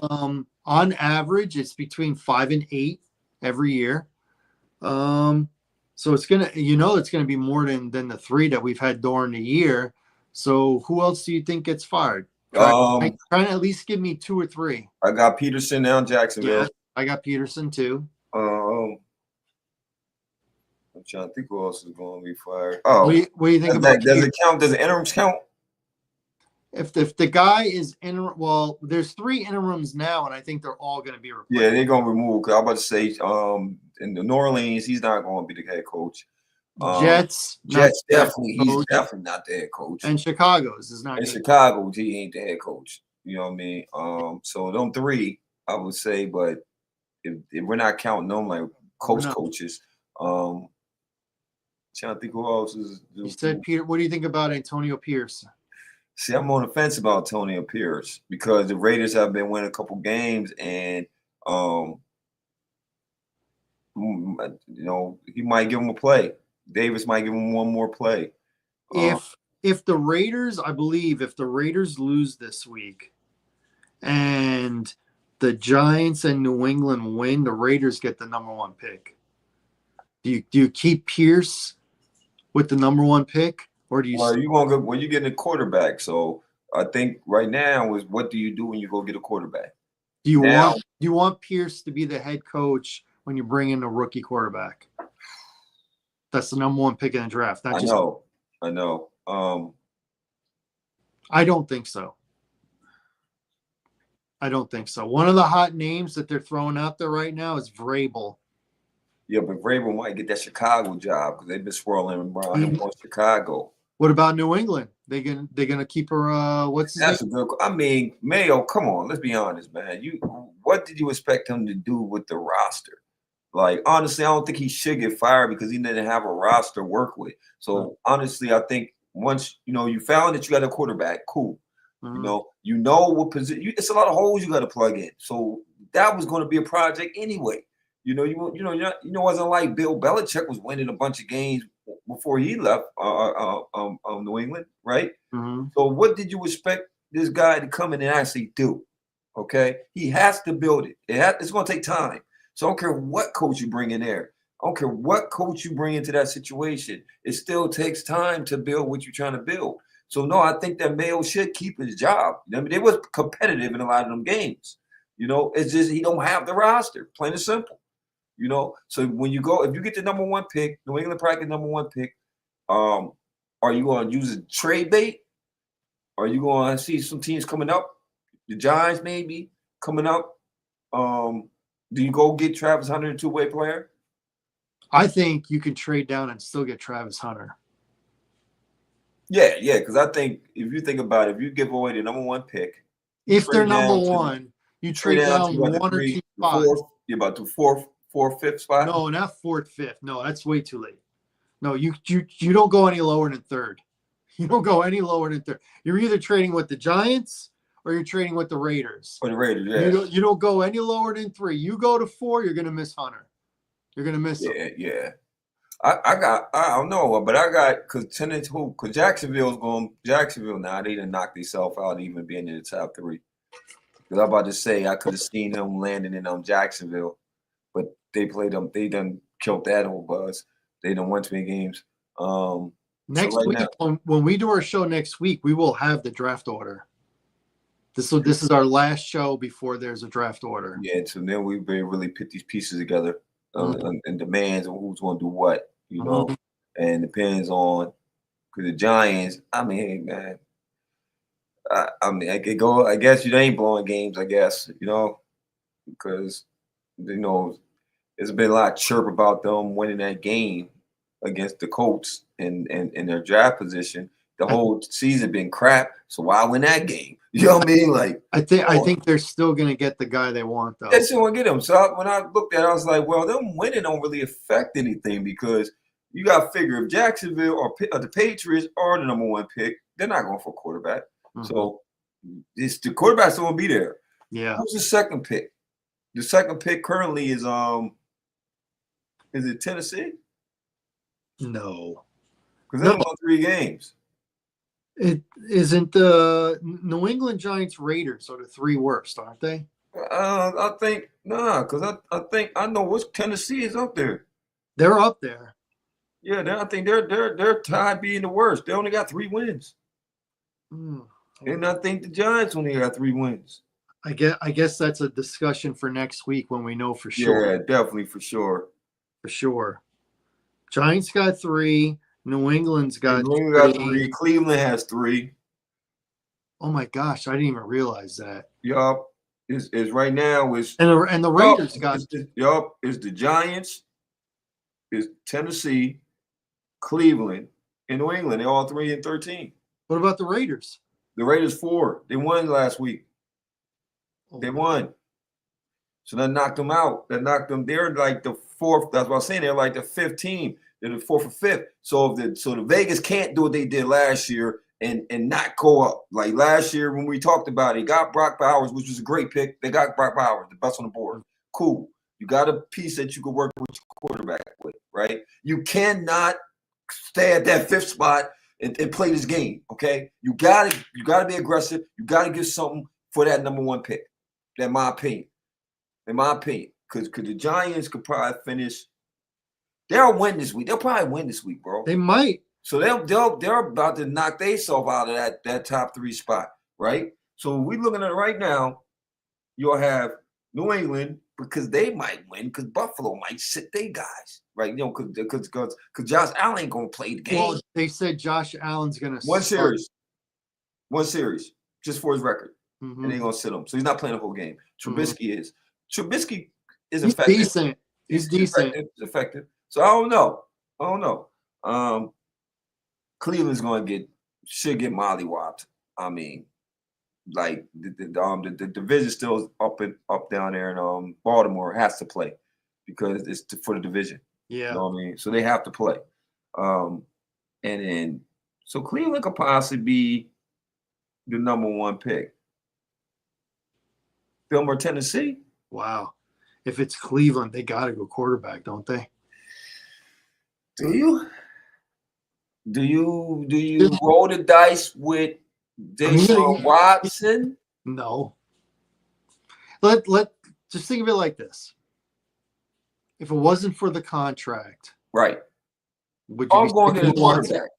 On average, it's between 5 and 8 every year. So it's gonna be more than the 3 that we've had during the year. So who else do you think gets fired? Trying to at least give me 2 or 3. I got Peterson now in Jacksonville. Yeah, I got Peterson too. I'm trying to think who else is going to be fired. Oh, what do you think about? Does it count? Does the interims count? If the guy is well, there's 3 interims now, and I think they're all going to be replaced. Yeah, they're going to remove. Cause I'm about to say, in the New Orleans, he's not going to be the head coach. Jets definitely, he's definitely not the head coach. And Chicago's is not. In Chicago, he ain't the head coach. You know what I mean? So them 3, I would say, but if we're not counting them like coaches, trying to think who else is. You said Peter. What do you think about Antonio Pierce? See, I'm on the fence about Antonio Pierce because the Raiders have been winning a couple games, and he might give him a play. Davis might give him one more play. If the Raiders, I believe, if the Raiders lose this week, and the Giants and New England win, the Raiders get the number 1 pick. Do you keep Pierce with the number 1 pick, or do you? Well, you're getting a quarterback, so I think right now is what do you do when you go get a quarterback? Do you Now, want Pierce to be the head coach when you bring in a rookie quarterback? That's the number one pick in the draft. I know. I don't think so. I don't think so. One of the hot names that they're throwing out there right now is Vrabel. Yeah, but Vrabel might get that Chicago job because they've been swirling around him on Chicago. What about New England? They're gonna keep her. What's his That's name? a good. I mean, Mayo. Come on, let's be honest, man. What did you expect him to do with the roster? Like, honestly, I don't think he should get fired because he didn't have a roster to work with. So honestly, I think once you found that you got a quarterback, cool. Mm-hmm. You know what position. It's a lot of holes you got to plug in. So that was going to be a project anyway. It wasn't like Bill Belichick was winning a bunch of games before he left New England, right? Mm-hmm. So what did you expect this guy to come in and actually do? Okay, he has to build it. It's going to take time. So I don't care what coach you bring in there. I don't care what coach you bring into that situation. It still takes time to build what you're trying to build. So no, I think that Mayo should keep his job. I mean, they was competitive in a lot of them games. It's just he don't have the roster, plain and simple. So when if you get the number one pick, New England probably get number one pick. Are you going to use a trade bait? Are you going to see some teams coming up? The Giants maybe coming up. Do you go get Travis Hunter, a two-way player? I think you can trade down and still get Travis Hunter. Yeah, because I think if you think about it, if you give away the number one pick, if they're number one, you trade down to one or two spots. You're about to fourth, fifth spot. No, not fourth, fifth. No, that's way too late. No, you don't go any lower than third. You don't go any lower than third. You're either trading with the Giants or you're trading with the Raiders. Or the Raiders, yeah. You don't go any lower than 3. You go to 4, you're gonna miss Hunter. You're gonna miss him. Yeah. I don't know, but I got because Jacksonville now, they done knocked themselves out even being in the top 3. Because I'm about to say I could have seen him landing in Jacksonville, but they played them, they done killed that whole buzz. They done won 20 games. Next week, when we do our show next week, we will have the draft order. This is our last show before there's a draft order. Yeah, so then we really put these pieces together and demands on who's going to do what, and depends on because the Giants. I mean, hey, man, I could go. I guess you ain't blowing games. I guess because there's been a lot of chirp about them winning that game against the Colts and their draft position. The whole season been crap, so why win that game? You know what I mean? Like I think they're still gonna get the guy they want though. They still want to get him. So when I looked at it, I was like, well, them winning don't really affect anything because you got to figure if Jacksonville or the Patriots are the number one pick, they're not going for a quarterback. Mm-hmm. So the quarterback's still gonna be there. Yeah. Who's the second pick? The second pick currently is it Tennessee? No. Because they won 3 games. It isn't the New England Giants Raiders are the 3 worst, aren't they? I think because I think I know which Tennessee is up there. They're up there. Yeah, I think they're tied being the worst. They only got 3 wins. And I think the Giants only got 3 wins. I guess that's a discussion for next week when we know for sure. Yeah, definitely for sure. For sure. Giants got 3. New England's got 3. Cleveland has 3. Oh my gosh, I didn't even realize that. Yup. Is right now is and the Raiders got is the Giants, is Tennessee, Cleveland, and New England. They're all 3-13. What about the Raiders? The Raiders 4. They won last week. They won. So that knocked them out. That knocked them. They're like the 4th. That's what I was saying. They're like the 5th team. They're the 4th or 5th. So the Vegas can't do what they did last year and not go up. Like last year when we talked about it, got Brock Bowers, which was a great pick. They got Brock Bowers, the best on the board. Cool. You got a piece that you could work with your quarterback with, right? You cannot stay at that 5th spot and play this game, okay? You gotta be aggressive. You gotta give something for that number 1 pick. In my opinion. Because the Giants could probably finish. They'll win this week. They'll probably win this week, bro. They might. So they're about to knock themselves out of that top 3 spot. right? So we looking at it right now. You'll have New England because they might win because Buffalo might sit their guys, right? Because Josh Allen ain't gonna play the game. Well, they said Josh Allen's going to One start. series, just for his record, Mhm. and they're gonna sit him. So he's not playing the whole game. Trubisky is. Trubisky is He's effective. decent. He's decent. He's effective. So I don't know. Cleveland's should get mollywopped. I mean, like the division still up down there, and Baltimore has to play because it's for the division. Yeah. You know what I mean? So they have to play. And then so Cleveland could possibly be the number one pick. Fillmore, Tennessee. Wow. If it's Cleveland, they got to go quarterback, don't they? Do you? Do you roll the dice with Deshaun Watson? No. Let just think of it like this. If it wasn't for the contract, right? Would you I'm going to the quarterback.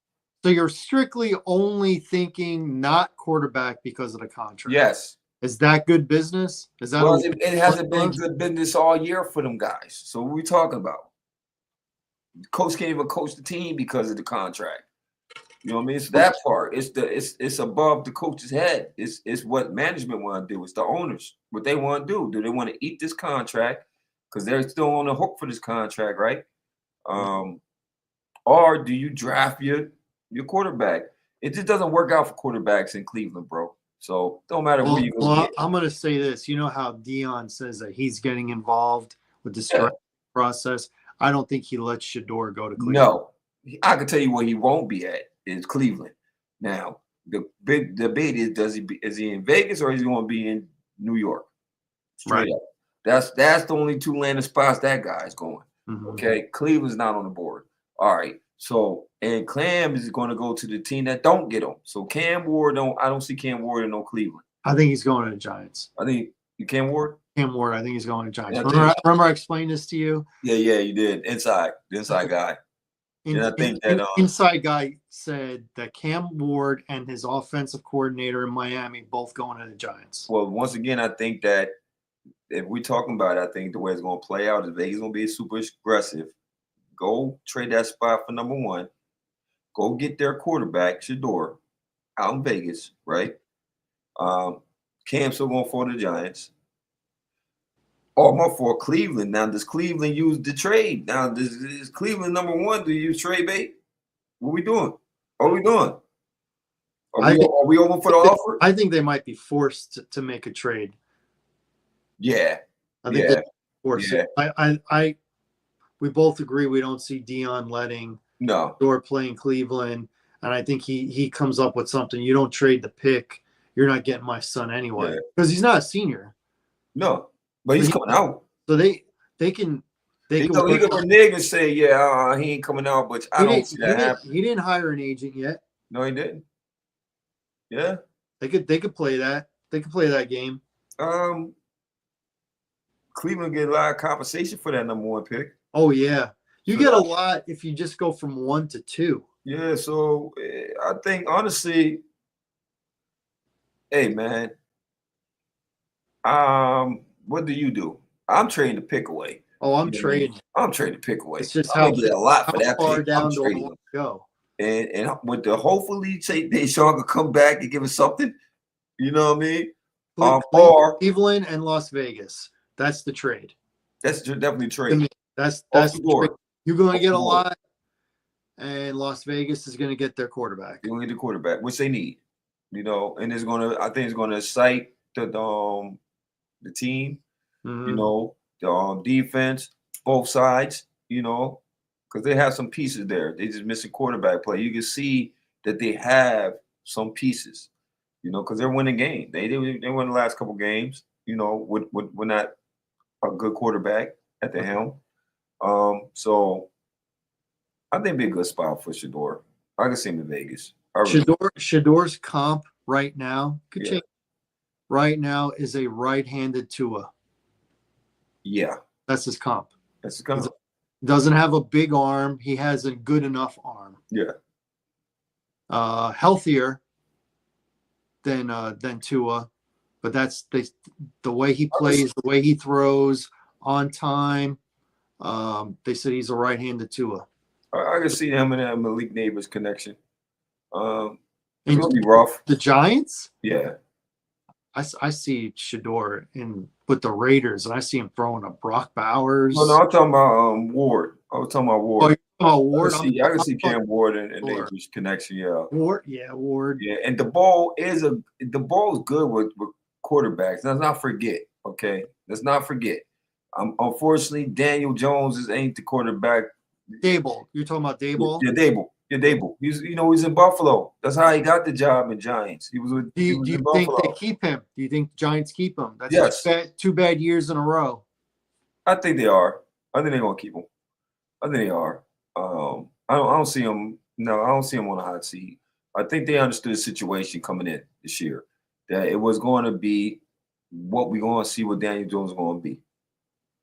So you're strictly only thinking not quarterback because of the contract. Yes. Is that good business? Is that it hasn't been good business all year for them guys. So what are we talking about? The coach can't even coach the team because of the contract. You know what I mean? It's that part. It's above the coach's head. It's what management want to do. It's the owners. What they want to do. Do they want to eat this contract? Because they're still on the hook for this contract, right? Or do you draft your quarterback? It just doesn't work out for quarterbacks in Cleveland, bro. So don't matter who you go get. I'm going to say this. You know how Dion says that he's getting involved with the process? I don't think he lets Shador go to Cleveland. No. I can tell you where he won't be at is Cleveland. Now, the debate is is he in Vegas or is he going to be in New York? Straight up. That's the only two landing spots that guy's going. Mm-hmm. Okay. Cleveland's not on the board. All right. So, and Cam is going to go to the team that don't get him. So Cam Ward I don't see Cam Ward in no Cleveland. I think he's going to the Giants. I think Cam Ward? Cam Ward, I think he's going to Giants. Remember I explained this to you? Yeah, you did. The inside guy. I think inside guy said that Cam Ward and his offensive coordinator in Miami both going to the Giants. Well, once again, I think that if we're talking about it, I think the way it's going to play out is Vegas going to be super aggressive. Go trade that spot for number one. Go get their quarterback, Shador, out in Vegas, right? Cam's still going for the Giants. For Cleveland. Now, does Cleveland use the trade? Now, is Cleveland number one? Do you use trade bait? What are we doing? Are we open for the offer? I think they might be forced to make a trade. Yeah. I think they're forced. Yeah. We both agree we don't see Dion letting Shador play in Cleveland. And I think he comes up with something. You don't trade the pick. You're not getting my son anyway. Because he's not a senior. No. But he's coming out. So they can renege and say, he ain't coming out, but I don't see that happen. He didn't hire an agent yet. No, he didn't. Yeah. They could play that. They could play that game. Cleveland get a lot of compensation for that number one pick. Oh yeah. You get a lot if you just go from 1 to 2. Yeah, so I think honestly, hey man, what do you do? I'm trading the pick away. Oh, I'm trading. I'm trading the pick away. It's just I get a lot for that far pick. Down to go. And with the hopefully say Deshaun can come back and give us something. You know what I mean? Or Cleveland and Las Vegas. That's the trade. That's definitely trade. That's the trade. You're going to get a lot, and Las Vegas is going to get their quarterback. They're going to get the quarterback, which they need. You know, and I think it's going to excite the team. Mm-hmm. You know, the defense, both sides. You know, because they have some pieces there. They just missing quarterback play. You can see that they have some pieces. You know, because they're winning games. They won the last couple games. You know, with not a good quarterback at the helm. So I think it'd be a good spot for Shador. I can see him in Vegas. Shador's comp right now could change. Right now is a right-handed Tua. Yeah, that's his comp. That's his comp. Doesn't have a big arm. He has a good enough arm. Yeah. Healthier. than Tua. But the way he plays, the way he throws on time. They said he's a right-handed Tua. I can see him and that Malik Neighbors connection. It's And gonna be rough. the Giants, Yeah. I see Shador with the Raiders, and I see him throwing a Brock Bowers. No, I'm talking about Ward. I was talking about Ward. Oh, you're talking about Ward? I can see Cam Ward and Neighbors connection. Yeah. Ward. Yeah, and the ball is good with quarterbacks. Let's not forget. Okay, let's not forget. Unfortunately, Daniel Jones ain't the quarterback. Dable, you're talking about Dable? Yeah, Dable. Yeah, Dable. He's in Buffalo. That's how he got the job in Giants. He was with. Do you in think Buffalo. they keep him? Do you think the Giants keep him? That's yes. two bad years in a row. I think they are. I think they're gonna keep him. I think they are. I don't see him. No, I don't see him on a hot seat. I think they understood the situation coming in this year, that it was going to be what we're going to see what Daniel Jones is going to be.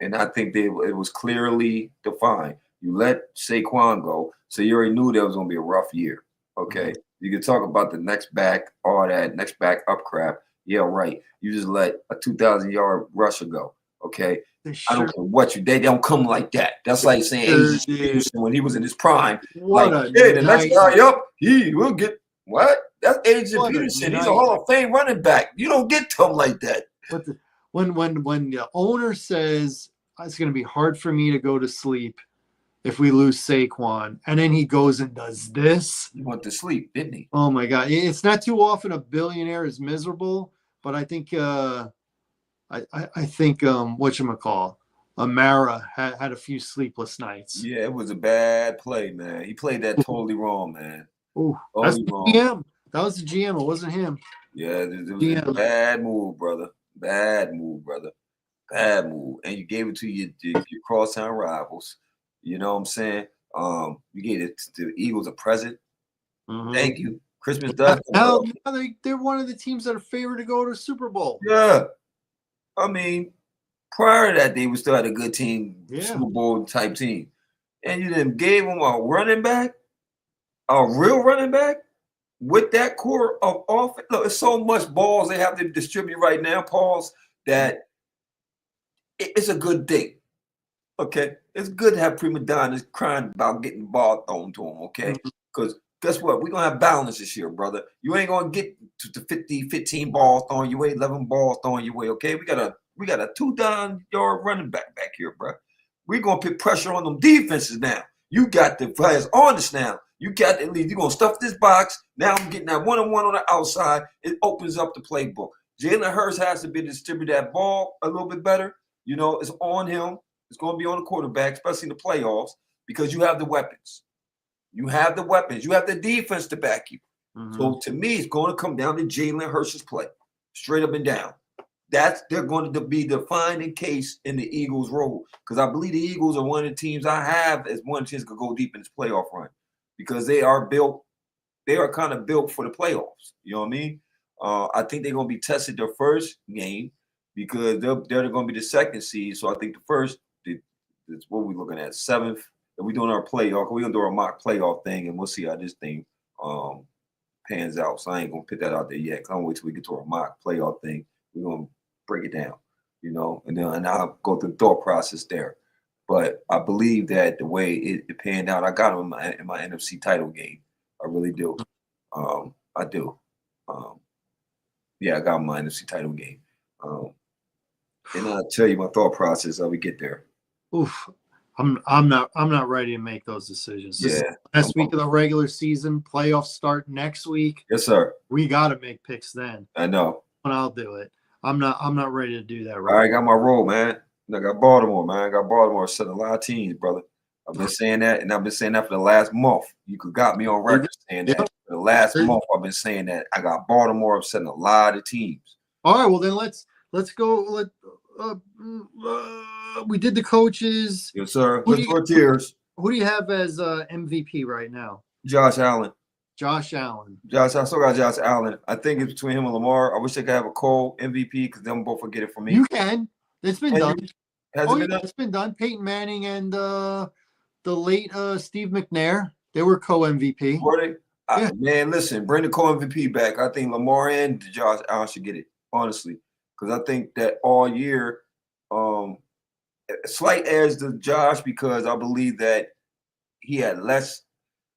And I think it was clearly defined. You let Saquon go, so you already knew that was going to be a rough year. Okay. Mm-hmm. You can talk about the next back, all that, next back up crap. Yeah, right. You just let a 2,000-yard rusher go. Okay. I don't care what they don't come like that. That's like saying AJ Peterson when he was in his prime. The next guy up, he will get what? That's AJ Peterson. He's a Hall of Fame running back. You don't get to him like that. But when the owner says it's going to be hard for me to go to sleep if we lose Saquon, and then he goes and does this, he went to sleep, didn't he? Oh my God! It's not too often a billionaire is miserable, but I think. I think whatchamacall, Amara had a few sleepless nights. Yeah, it was a bad play, man. He played that totally wrong, man. Oh, that's the GM. That was the GM. It wasn't him. Yeah, it was a bad move, brother. Bad move, brother. Bad move. And you gave it to your crosstown rivals. You know what I'm saying? You gave it to the Eagles a present. Mm-hmm. Thank you. Christmas done. Now they're one of the teams that are favored to go to the Super Bowl. Yeah. I mean, prior to that, they still had a good team, Super Bowl type team. And you then gave them a running back, a real running back, with that core of offense. Look, it's so much balls they have to distribute right now, Pauls, that it's a good thing. Okay? It's good to have prima donnas crying about getting the ball thrown to them, okay? Because guess what? We're going to have balance this year, brother. You ain't going to get to 15 balls throwing your way, 11 balls throwing your way, okay? We got a 2,000-yard running back here, bro. We're going to put pressure on them defenses now. You got the players on this now. You got at least, you're going to stuff this box. Now I'm getting that one-on-one on the outside. It opens up the playbook. Jalen Hurts has to be distribute that ball a little bit better. You know, it's on him. It's going to be on the quarterback, especially in the playoffs, because you have the weapons. You have the weapons. You have the defense to back you. Mm-hmm. So to me, it's going to come down to Jalen Hurts' play, straight up and down. They're going to be the defining case in the Eagles' role, because I believe the Eagles are one of the teams I have as one chance to go deep in this playoff run, because they are kind of built for the playoffs. You know what I mean? I think they're going to be tested their first game because they're going to be the second seed. So I think the first, it's what we're looking at, 7th. And we're doing our playoff. We're going to do our mock playoff thing, and we'll see how this thing pans out. So I ain't going to put that out there yet. I don't wait till we get to our mock playoff thing. We're going to break it down, you know, and I'll go through the thought process there. But I believe that the way it panned out, I got them in my NFC title game. I really do. I do. Yeah, I got my NFC title game. And I'll tell you my thought process how we get there. Oof. I'm not ready to make those decisions. This is last week of the regular season. Playoffs start next week. Yes, sir. We got to make picks then. I know. And I'll do it. I'm not ready to do that right. I got my role, man. I got Baltimore, man. I got Baltimore setting a lot of teams, brother. I've been saying that, and I've been saying that for the last month. You got me on record saying that. For the last month, I've been saying that. I got Baltimore upsetting a lot of teams. All right, well then let's go. We did the coaches. Yes, sir. Who's for tears? Who do you have as MVP right now? Josh Allen. I still got Josh Allen. I think it's between him and Lamar. I wish they could have a co-MVP because them both will get it from me. You can. It's been done. Has it been done? It's been done. Peyton Manning and the late Steve McNair. They were co-MVP. Were they? Yeah. Man, listen, bring the co-MVP back. I think Lamar and Josh Allen should get it, honestly, because I think that all year, slight edge to Josh because I believe that he had less.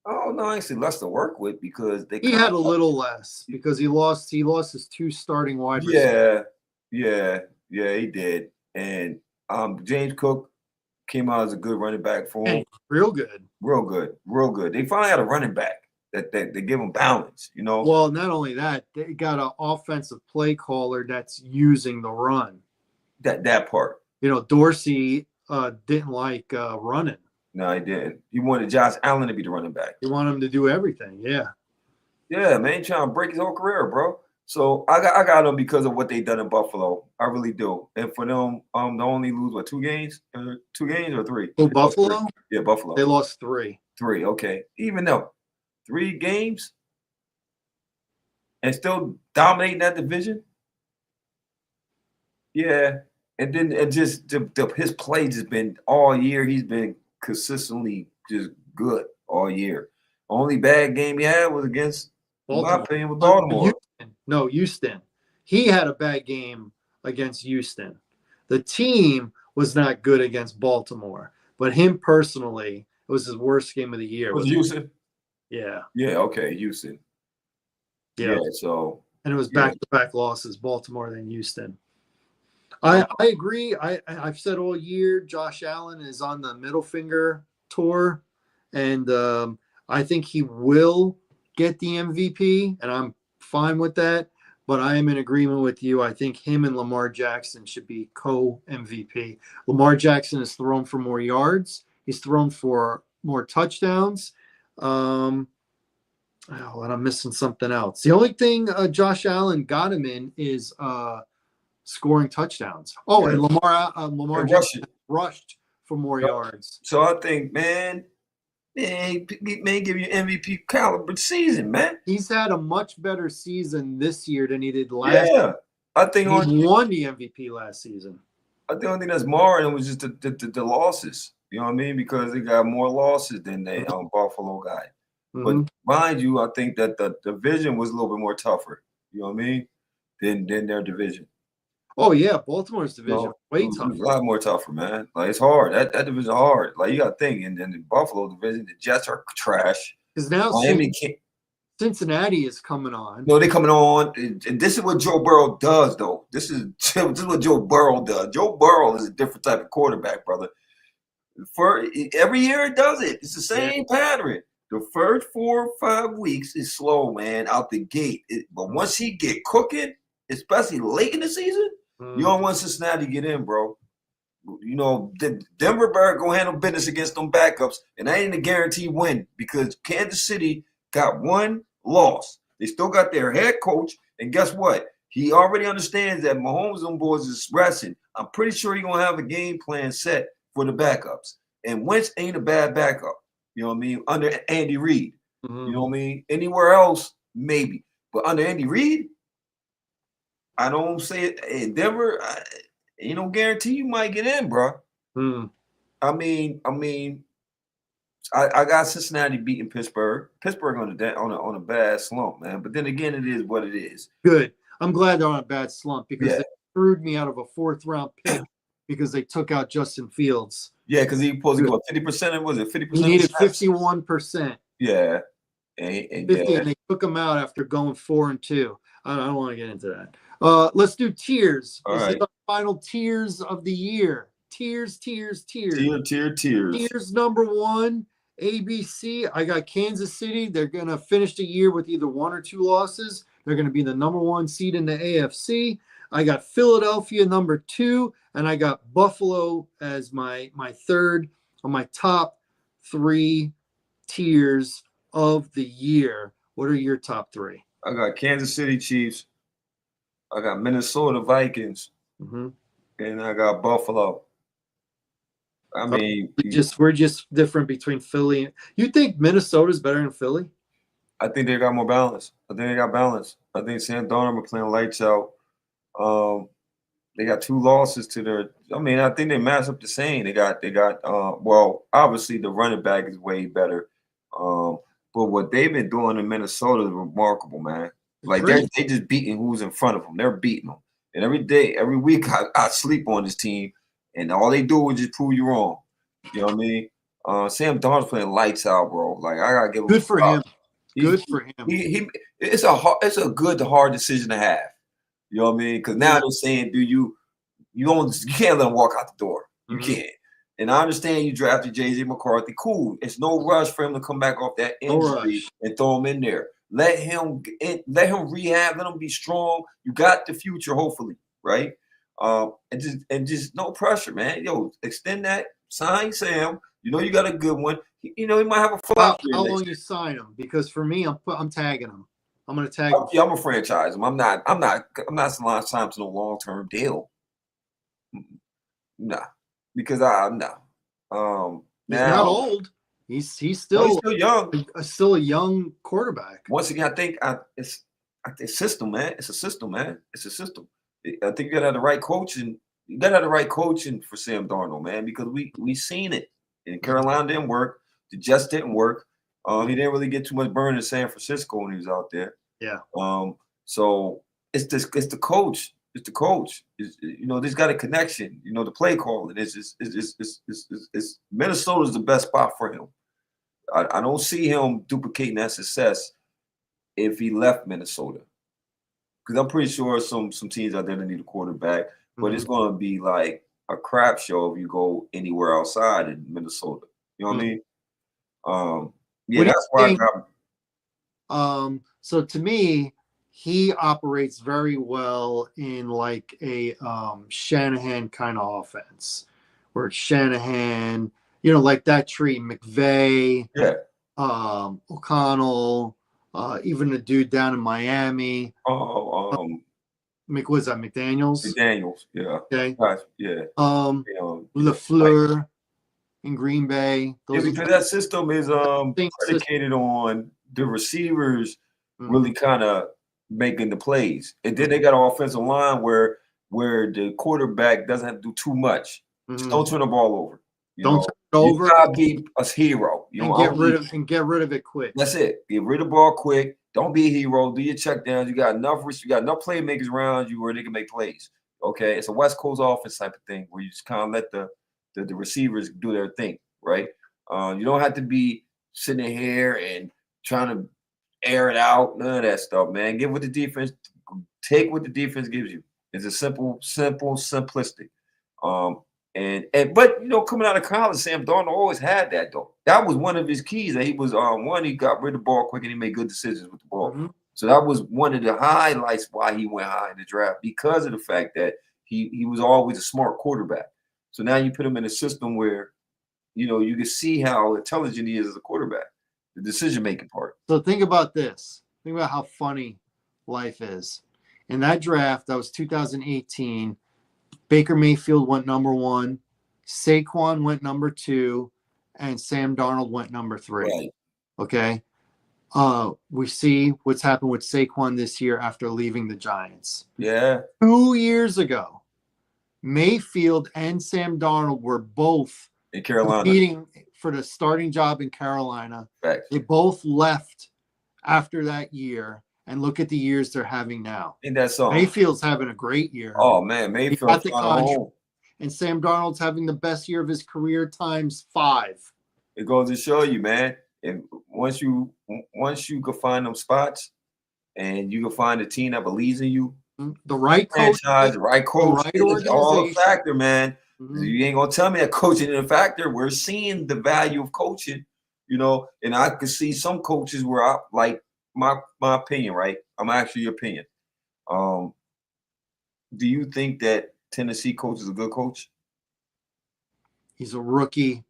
Oh no, actually less to work with because they He kind had a of. little less because he lost his two starting wide receivers. Yeah, yeah, he did. And James Cook came out as a good running back for him. And real good. Real good, real good. They finally had a running back that they give him balance, you know. Well, not only that, they got an offensive play caller that's using the run. That part. Dorsey didn't like running. No, he didn't. He wanted Josh Allen to be the running back. You want him to do everything. Yeah. Yeah, man, trying to break his whole career, bro. So I got them because of what they done in Buffalo. I really do. And for them, to only lose what 2 games, 2 games or three? Oh, They lost three. Buffalo? Yeah, Buffalo. They lost 3. Three. Okay, even though 3 games and still dominating that division. Yeah, and then it just his play just been all year. He's been consistently just good all year. Only bad game he had was against, in my Baltimore. opinion, with Baltimore. Houston. He had a bad game against Houston. The team was not good against Baltimore, but him personally, it was his worst game of the year. Was Houston? Yeah. Yeah. Okay, Houston. Yeah. Yeah. So. And it was Yeah. back-to-back losses, Baltimore then Houston. I agree. I've said all year Josh Allen is on the middle finger tour, and I think he will get the MVP, and I'm fine with that. But I am in agreement with you. I think him and Lamar Jackson should be co-MVP. Lamar Jackson has thrown for more yards. He's thrown for more touchdowns. And I'm missing something else. The only thing Josh Allen got him in is scoring touchdowns. Oh, and Lamar Jackson rushed for more yards. So I think, man, give you MVP caliber season, man. He's had a much better season this year than he did last. Yeah, I think he won the MVP last season. I think the only thing that's marring was just the losses. You know what I mean? Because they got more losses than they Buffalo got. Mm-hmm. But mind you, I think that the division was a little bit more tougher. You know what I mean? Than their division. Oh yeah, Baltimore's division way tougher. A lot more tougher, man. Like it's hard. That division hard. Like you got to think. And then the Buffalo division, the Jets are trash. Because now Miami Cincinnati is coming on. No, they're coming on. And this is what Joe Burrow does, though. This is what Joe Burrow does. Joe Burrow is a different type of quarterback, brother. For every year it does it. It's the same pattern. The first 4 or 5 weeks is slow, man, out the gate. But once he get cooking, especially late in the season, you don't want Cincinnati to get in, bro. You know, Denver better go handle business against them backups, and that ain't a guaranteed win because Kansas City got one loss. They still got their head coach, and guess what? He already understands that Mahomes and boys is resting. I'm pretty sure he's gonna have a game plan set for the backups. And Wentz ain't a bad backup. You know what I mean? Under Andy Reid. Mm-hmm. You know what I mean? Anywhere else, maybe. But under Andy Reid, I don't say it in Denver. Ain't no guarantee you might get in, bro. I mean, I got Cincinnati beating Pittsburgh. Pittsburgh on a bad slump, man. But then again, it is what it is. Good. I'm glad they're on a bad slump because they screwed me out of a 4th-round pick because they took out Justin Fields. Yeah, because he supposed to go 50%. Was it 50%? He needed 51%. Yeah. And 50, and they took him out after going 4-2. I don't want to get into that. Let's do tiers. All right. Is our final tiers of the year. Tiers. Tiers. Tiers number 1, ABC. I got Kansas City. They're going to finish the year with either 1 or 2 losses. They're going to be the number 1 seed in the AFC. I got Philadelphia number 2, and I got Buffalo as my third on my top 3 tiers of the year. What are your top 3? I got Kansas City Chiefs. I got Minnesota Vikings. Mm-hmm. And I got Buffalo. I mean, we're just different between Philly. You think Minnesota's better than Philly? I think they got more balance. I think Sam Darnold playing lights out. They got 2 losses to their. I mean, I think they match up the same. They got. Well, obviously the running back is way better. But what they've been doing in Minnesota is remarkable, man. Like Great. they just beating who's in front of them. They're beating them. And every day, every week, I sleep on this team, and all they do is just prove you wrong. You know what I mean? Sam Darnold's playing lights out, bro. Like I gotta give him Good for him. He's, Good for him. it's a good hard decision to have. You know what I mean? Because now they're saying, you can't let him walk out the door. You can't. And I understand you drafted J.J. McCarthy. Cool. It's no rush for him to come back off that injury and throw him in there. Let him rehab. Let him be strong. You got the future, hopefully, right? And just no pressure, man. Yo, extend that. Sign Sam. You know you got a good one. He might have a flop. How long you sign him? Because for me, I'm tagging him. I'm going to tag him. Yeah, I'm a franchise him. I'm not signing to no long-term deal. Nah, because no. He's not old. He's still young. Still a young quarterback. Once again, I think it's system, man. It's a system, man. It's a system. I think you gotta have the right coaching. You gotta have the right coaching for Sam Darnold, man, because we seen it. In Carolina didn't work. The Jets didn't work. He didn't really get too much burn in San Francisco when he was out there. Yeah. So it's the coach. It's the coach. There's got a connection. The play calling. It's Minnesota's the best spot for him. I don't see him duplicating that success if he left Minnesota. Because I'm pretty sure some teams out there that need a quarterback, but it's going to be like a crap show if you go anywhere outside in Minnesota. You know what I mean? Yeah, that's why I got. So to me, he operates very well in like a Shanahan kind of offense, where it's Shanahan, like that tree, McVay, O'Connell, even a dude down in Miami. Was that McDaniels? McDaniels, yeah. Okay. Yeah. LaFleur in Green Bay. Because that system is predicated on the receivers really kind of making the plays, and then they got an offensive line where the quarterback doesn't have to do too much. Just don't turn the ball over. Don't turn it over. You gotta be a hero. And get rid of it quick. That's it. Get rid of the ball quick. Don't be a hero. Do your check downs. You got enough playmakers around you where they can make plays. Okay, it's a West Coast offense type of thing where you just kind of let the receivers do their thing, right? You don't have to be sitting here and trying to air it out. None of that stuff, man. Take what the defense gives you. It's a simple, simplistic. But coming out of college, Sam Darnold always had that though. That was one of his keys. That he was he got rid of the ball quick and he made good decisions with the ball. So that was one of the highlights why he went high in the draft, because of the fact that he was always a smart quarterback. So now you put him in a system where you can see how intelligent he is as a quarterback, the decision-making part. So think about this. Think about how funny life is. In that draft, that was 2018. Baker Mayfield went number 1, Saquon went number 2, and Sam Darnold went number 3. Right. Okay. We see what's happened with Saquon this year after leaving the Giants. Yeah. 2 years ago, Mayfield and Sam Darnold were both in Carolina competing for the starting job in Carolina. Right. They both left after that year. And look at the years they're having now. Ain't that so? Mayfield's having a great year. Oh, man. Mayfield's on home. And Sam Darnold's having the best year of his career times 5. It goes to show you, man. And once you can find them spots and you can find a team that believes in you, the right coach, the right it's all a factor, man. You ain't going to tell me that coaching is a factor. We're seeing the value of coaching, and I could see some coaches where I like, my opinion, right? I'm actually your opinion. Do you think that Tennessee coach is a good coach? He's a rookie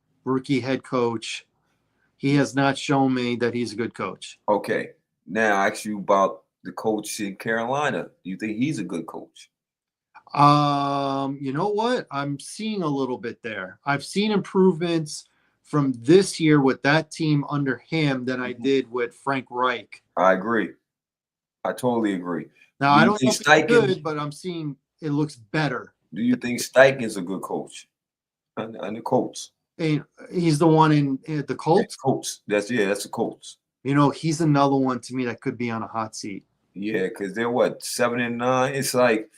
head coach. He has not shown me that he's a good coach. Okay. Now I ask you about the coach in Carolina. Do you think he's a good coach? You know what? I'm seeing a little bit there. I've seen improvements from this year with that team under him than I did with Frank Reich. I agree. I totally agree. Now, I don't know if it's good, but I'm seeing it looks better. Do you think Steichen's a good coach? And the Colts? And he's the one in the Colts? Colts. That's the Colts. He's another one to me that could be on a hot seat. Yeah, because they're what, 7-9? It's like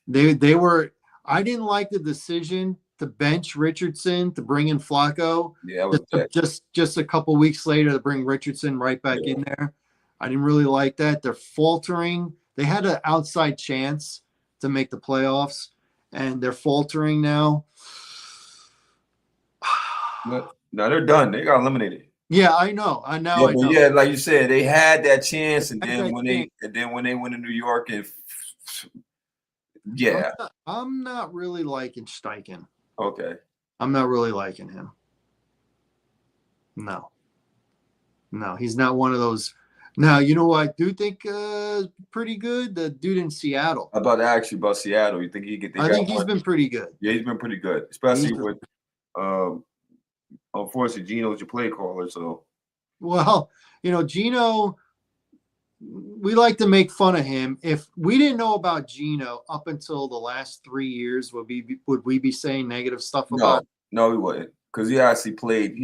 They were. I didn't like the decision to bench Richardson to bring in Flacco. yeah, that was bad. Just a couple weeks later to bring Richardson right back Yeah. in there. I didn't really like that. They're faltering. They had an outside chance to make the playoffs, and they're faltering now. No, they're done. They got eliminated. Yeah, I know. I know. Yeah, I but know. yeah, like you said, they had that chance, and Had then that when chance. they went to New York, and yeah, I'm not really liking Steichen. okay. I'm not really liking him. No, he's not one of those. Now, you know what I do think pretty good? The dude in Seattle. I'm about to ask you about Seattle. You think he get? I think he's been pretty good. Yeah, he's been pretty good, especially with unfortunately Gino's your play caller. So Well, Gino, we like to make fun of him. If we didn't know about Gino up until the last 3 years, would we be saying negative stuff about him? No, he wouldn't, because he actually played.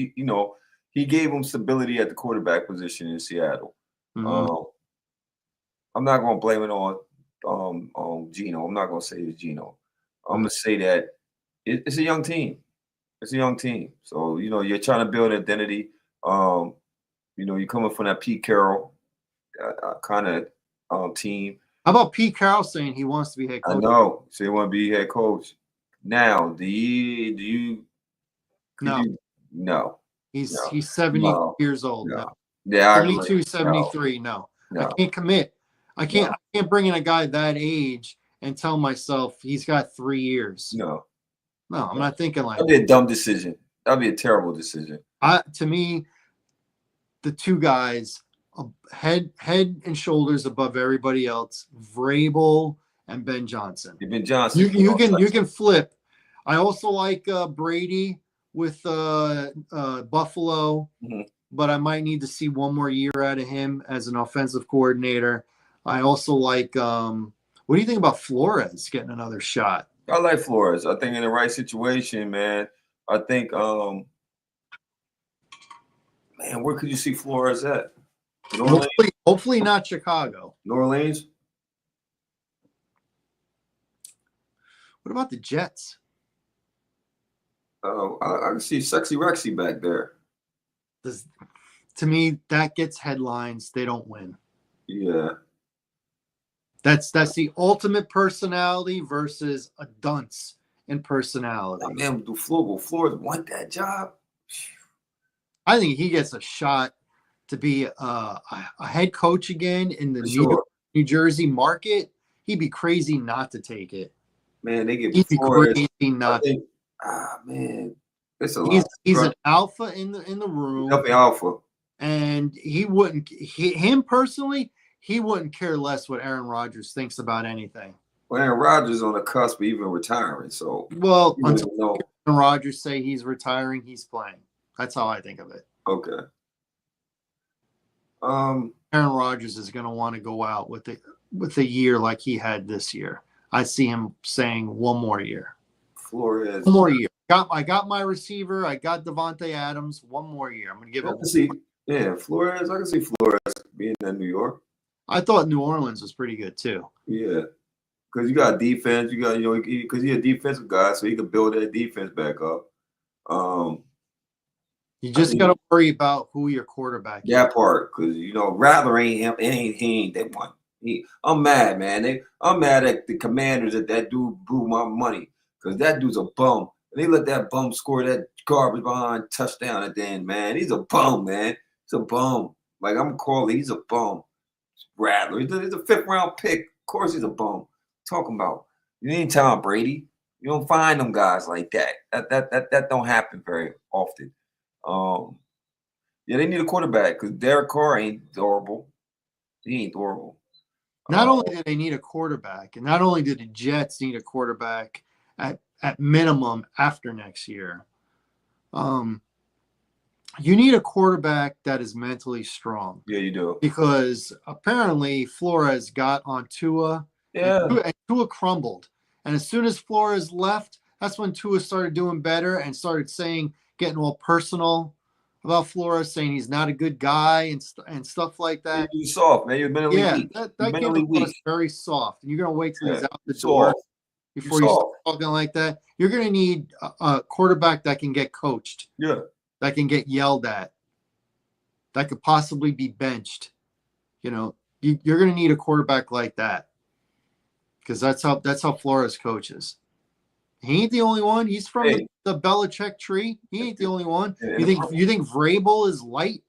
He gave him stability at the quarterback position in Seattle. Mhm. I'm not going to blame it on Gino. I'm not going to say it's Gino. I'm going to say that it's a young team. It's a young team. So, you're trying to build an identity. You're coming from that Pete Carroll kind of team. How about Pete Carroll saying he wants to be head coach? I know. So you want to be head coach. Now, do you No. No. He's No. 70 No. years old. No. No. Yeah, 72, 73. No. I can't commit. I can't bring in a guy that age and tell myself he's got 3 years. No, I'm not thinking like that'd be a dumb decision. That'd be a terrible decision. To me, the two guys, head and shoulders above everybody else, Vrabel and Ben Johnson. Ben Johnson. You can flip. I also like Brady with Buffalo, but I might need to see one more year out of him as an offensive coordinator. I also like. What do you think about Flores getting another shot? I like Flores. I think in the right situation, man. I think, man, where could you see Flores at? Hopefully not Chicago. New Orleans. What about the Jets? I can see Sexy Rexy back there. To me, that gets headlines. They don't win. Yeah. That's the ultimate personality versus a dunce in personality. Man, do Flores want that job? I think he gets a shot to be a head coach again in the New Jersey market. He'd be crazy not to take it. Man, they get. He'd be crazy not to. Man, it's a lot. He's an alpha in the room. Definitely alpha. And he wouldn't. Him personally. He wouldn't care less what Aaron Rodgers thinks about anything. Well, Aaron Rodgers is on the cusp of even retiring. So, until Aaron Rodgers say he's retiring, he's playing. That's how I think of it. Okay. Aaron Rodgers is going to want to go out with a year like he had this year. I see him saying one more year. Flores. One more year. I got my receiver. I got Devontae Adams. One more year. I'm going to give it. Flores. I can see Flores being in New York. I thought New Orleans was pretty good too. Yeah, because you got defense. You got because he's a defensive guy, so he can build that defense back up. You just got to worry about who your quarterback is. That part, because Rattler ain't him. He ain't that one. I'm mad, man. I'm mad at the Commanders that dude blew my money, because that dude's a bum. And they let that bum score that garbage behind touchdown at the end, man. He's a bum, man. He's a bum. Like, I'm calling, he's a bum. Rattler. He's a 5th round pick. Of course he's a bum. Talking about, you ain't Tom Brady. You don't find them guys like that. That don't happen very often. They need a quarterback, because Derek Carr ain't durable. He ain't durable. Not only do they need a quarterback, and not only do the Jets need a quarterback at minimum after next year, you need a quarterback that is mentally strong. Yeah, you do. Because apparently Flores got on Tua. Yeah. And Tua crumbled. And as soon as Flores left, that's when Tua started doing better and started getting all personal about Flores saying he's not a good guy and stuff like that. He's soft, man. You're mentally Yeah, weak. that, You're that came mentally across weak. very soft. And you're gonna wait till Yeah, he's out the you're door soft. You're before you start soft. talking like that. You're gonna need a quarterback that can get coached, Yeah. that can get yelled at, that could possibly be benched. You're gonna need a quarterback like that because that's how Flores coaches. He ain't the only one. He's from the, Hey, the Belichick tree. He ain't the only one. and You the think you think Vrabel is light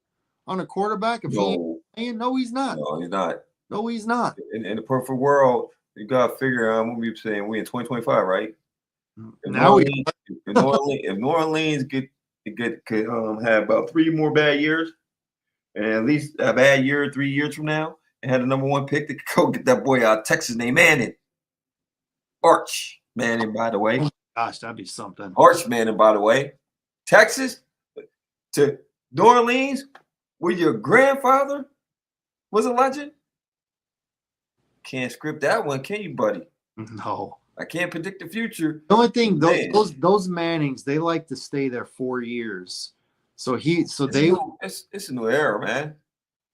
on a quarterback if he ain't no, playing? No, he's not. no, he's not. No, he's not. In the perfect world, you gotta figure out what we saying. We in 2025, right? If New Now we Orleans, if New Orleans could have about 3 more bad years, and at least a bad year 3 years from now, and had the number 1 pick, they could go get that boy out of Texas named Manning. Arch Manning, by the way. gosh, that'd be something. Arch Manning, by the way. Texas to New Orleans, where your grandfather was a legend. Can't script that one, can you, buddy? No. I can't predict the future. The only thing Man. those Mannings, they like to stay there 4 years. It's a new era, man.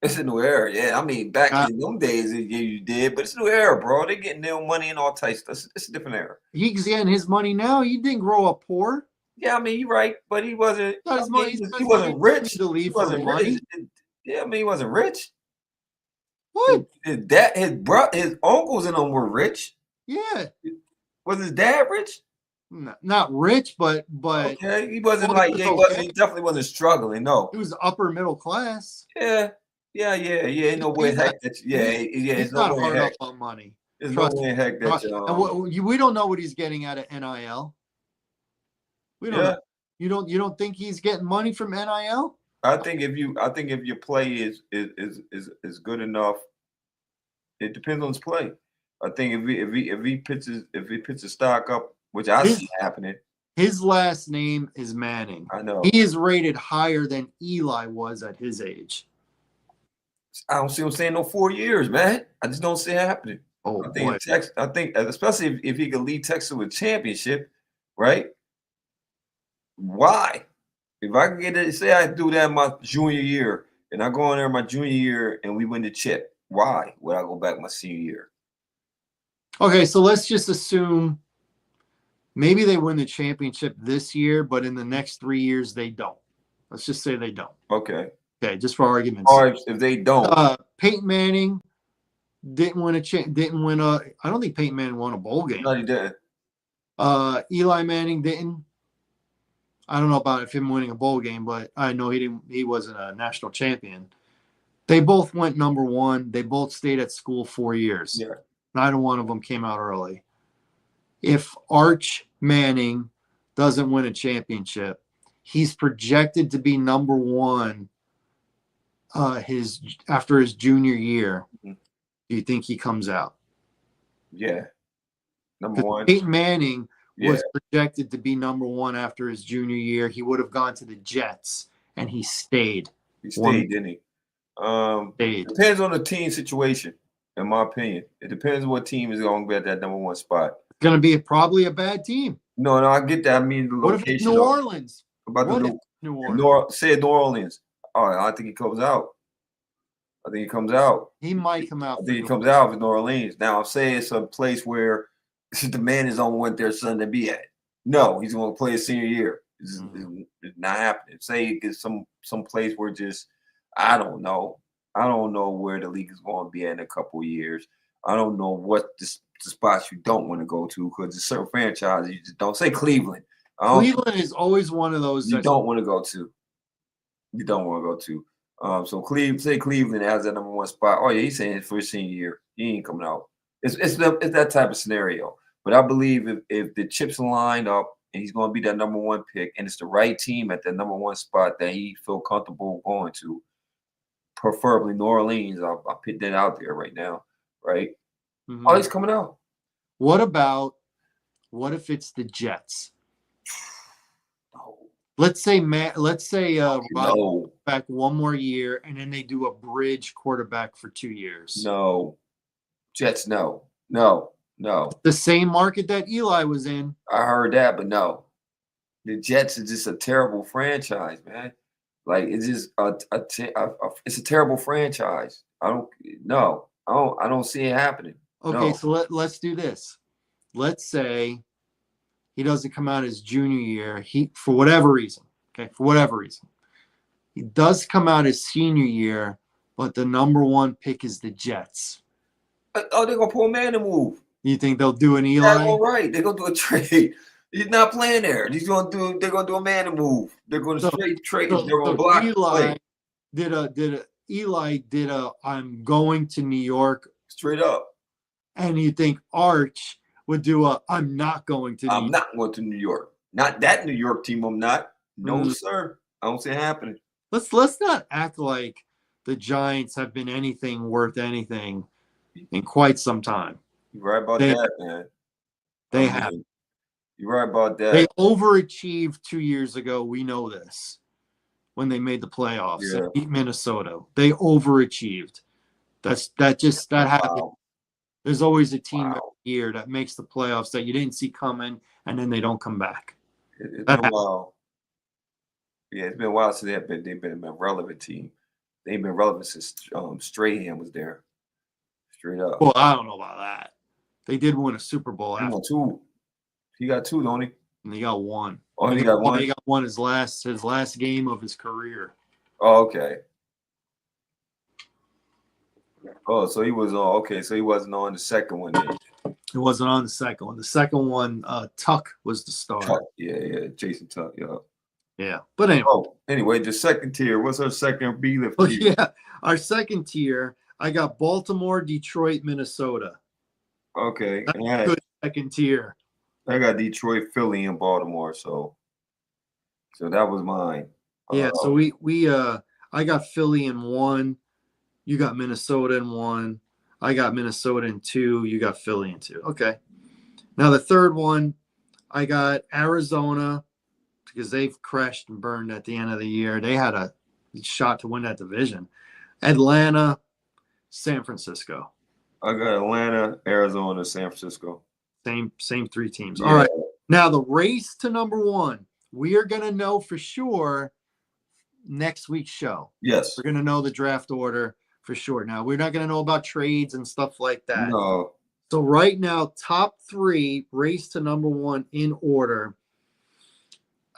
It's a new era. Yeah, I mean, back in them days, yeah, you did, but it's a new era, bro. They're getting their money and all types of stuff. It's a different era. He's getting his money now. He didn't grow up poor. Yeah, I mean, you're right, but he wasn't. He wasn't rich. To leave for money. Yeah, I mean, he wasn't rich. What? His uncles and them were rich. Yeah. Was his dad rich? Not rich, but okay. He wasn't like he definitely wasn't struggling. No, he was upper middle class. Yeah. Ain't no way heck that. He's not hard up on money. There's no way heck that. And we don't know what he's getting out of NIL. We don't know. You don't think he's getting money from NIL? I think if your play is good enough, it depends on his play. I think if he pitches stock up, which I see happening. His last name is Manning. I know. He is rated higher than Eli was at his age. I don't see him saying no 4 years, man. I just don't see it happening. Oh, I think especially if he could lead Texas to a championship, right? Why? If I can get it, say I do that my junior year, and I go in there my junior year and we win the chip, why would I go back my senior year? Okay, so let's just assume maybe they win the championship this year, but in the next 3 years they don't. Let's just say they don't. Okay, just for argument's sake. If they don't, Peyton Manning didn't win a. I don't think Peyton Manning won a bowl game. No, he didn't. Eli Manning didn't. I don't know about him winning a bowl game, but I know he didn't. He wasn't a national champion. They both went number 1. They both stayed at school 4 years. Yeah. Neither one of them came out early. If Arch Manning doesn't win a championship, he's projected to be number 1 after his junior year. Mm-hmm. Do you think he comes out? Yeah. Number 1. Peyton Manning was projected to be number 1 after his junior year. He would have gone to the Jets, and he stayed. He stayed, didn't he? Depends on the team situation, in my opinion. It depends what team is going to be at that number 1 spot. It's going to be probably a bad team. No, I get that. I mean, the location. What if it's New Orleans? New Orleans? Say New Orleans. Oh, I think he comes out. He might come out. I think he comes out with New Orleans. Now, I'm saying it's a place where the man is on what their son to be at. No, he's going to play his senior year. It's not happening. Say he gets some place where just I don't know. I don't know where the league is going to be at in a couple of years. I don't know what the spots you don't want to go to because there's certain franchises you just don't. Say Cleveland. Cleveland is always one of those you don't want to go to. You don't want to go to. So Cleveland has that number 1 spot. Oh yeah, he's saying for his senior year, he ain't coming out. It's that type of scenario. But I believe if the chips line up and he's going to be that number 1 pick, and it's the right team at that number 1 spot that he feel comfortable going to, preferably New Orleans. I'll put that out there right now, right? Mm-hmm. Oh, he's coming out. What if it's the Jets? No. Let's say back 1 more year, and then they do a bridge quarterback for 2 years. No. Jets, no. The same market that Eli was in. I heard that, but no. The Jets is just a terrible franchise, man. Like it's just it's a terrible franchise. I don't see it happening. Okay, No. so let's do this. Let's say he doesn't come out his junior year. He for whatever reason. Okay, for whatever reason. He does come out his senior year, but the number one pick is the Jets. Oh, they're gonna pull a man to move. You think they'll do an That's Eli? all right. They're gonna do a trade. He's not playing there. They're gonna do a man to move. They're gonna So, straight trade. so, They're gonna so block the Eli play. did a I'm going to New York, Straight up. and you think Arch would do a I'm not going to New I'm York. not going to New York. Not that New York team. I'm not. No, sir. I don't see it happening. Let's not act like the Giants have been anything worth anything in quite some time. You're right about that, man. They have. You're right about that. They overachieved 2 years ago. We know this. When they made the playoffs and beat Minnesota, they overachieved. That happened. Wow. There's always a team every year that makes the playoffs that you didn't see coming, and then they don't come back. It's been a while. Yeah, it's been a while since they've been a relevant team. They've been relevant since Strahan was there. Straight up. Well, I don't know about that. They did win a Super Bowl. He won 2. He got 2, don't he? And he got 1. Oh, he got 1. He got 1 his last game of his career. Oh, okay. Oh, so he was on. Okay, so he wasn't on the second one then. He wasn't on the second one. The second one, Tuck was the star. Tuck. Yeah, Jason Tuck. Yeah, but anyway. Oh, anyway, the second tier. What's our second B-lift tier? Yeah, our second tier. I got Baltimore, Detroit, Minnesota. Okay, that's a good second tier. I got Detroit, Philly, and Baltimore. So that was mine. Yeah, so I got Philly in 1. You got Minnesota in 1. I got Minnesota in 2. You got Philly in 2. Okay. Now the third one, I got Arizona because they've crashed and burned at the end of the year. They had a shot to win that division. Atlanta, San Francisco. I got Atlanta, Arizona, San Francisco. Same 3 teams. Yeah. All right. Now the race to number 1. We are going to know for sure next week's show. Yes. We're going to know the draft order for sure. Now, we're not going to know about trades and stuff like that. No. So right now, top 3, race to number 1 in order.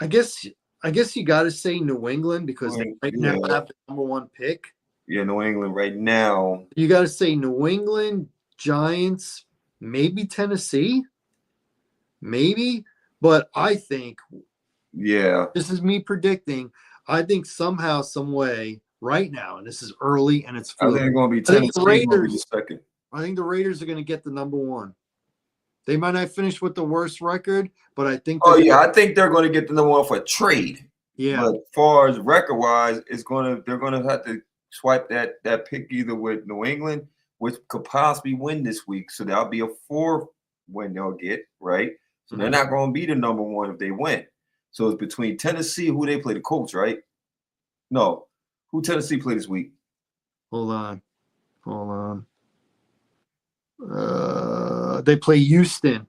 I guess you got to say New England because they right now have the number 1 pick. Yeah, New England right now. You got to say New England, Giants, maybe Tennessee. Maybe. But I think this is me predicting. I think somehow, some way, right now, and this is early and it's I think it's going to be Tennessee. I think the Raiders are going to get the number 1. They might not finish with the worst record, but I think. I think they're going to get the number 1 for a trade. Yeah. But as far as record-wise, they're going to have to swipe that pick either with New England, which could possibly win this week. So that'll be a 4th win they'll get, right? So they're not going to be the number 1 if they win. So it's between Tennessee, who they play, the Colts, right? No. Who Tennessee play this week? Hold on. They play Houston.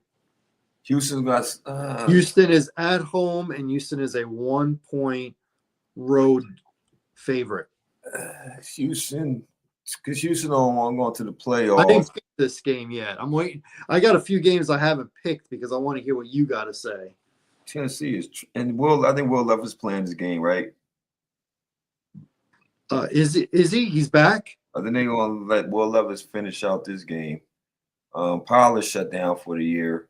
Houston is at home, and Houston is a 1-point road favorite. Houston, because Houston don't want to go to the playoffs. I didn't pick this game yet. I'm waiting. I got a few games I haven't picked because I want to hear what you got to say. Tennessee is, and I think Will Levis playing this game, right? Is he? He's back? I think they're going to let Will Levis finish out this game. Pollard shut down for the year.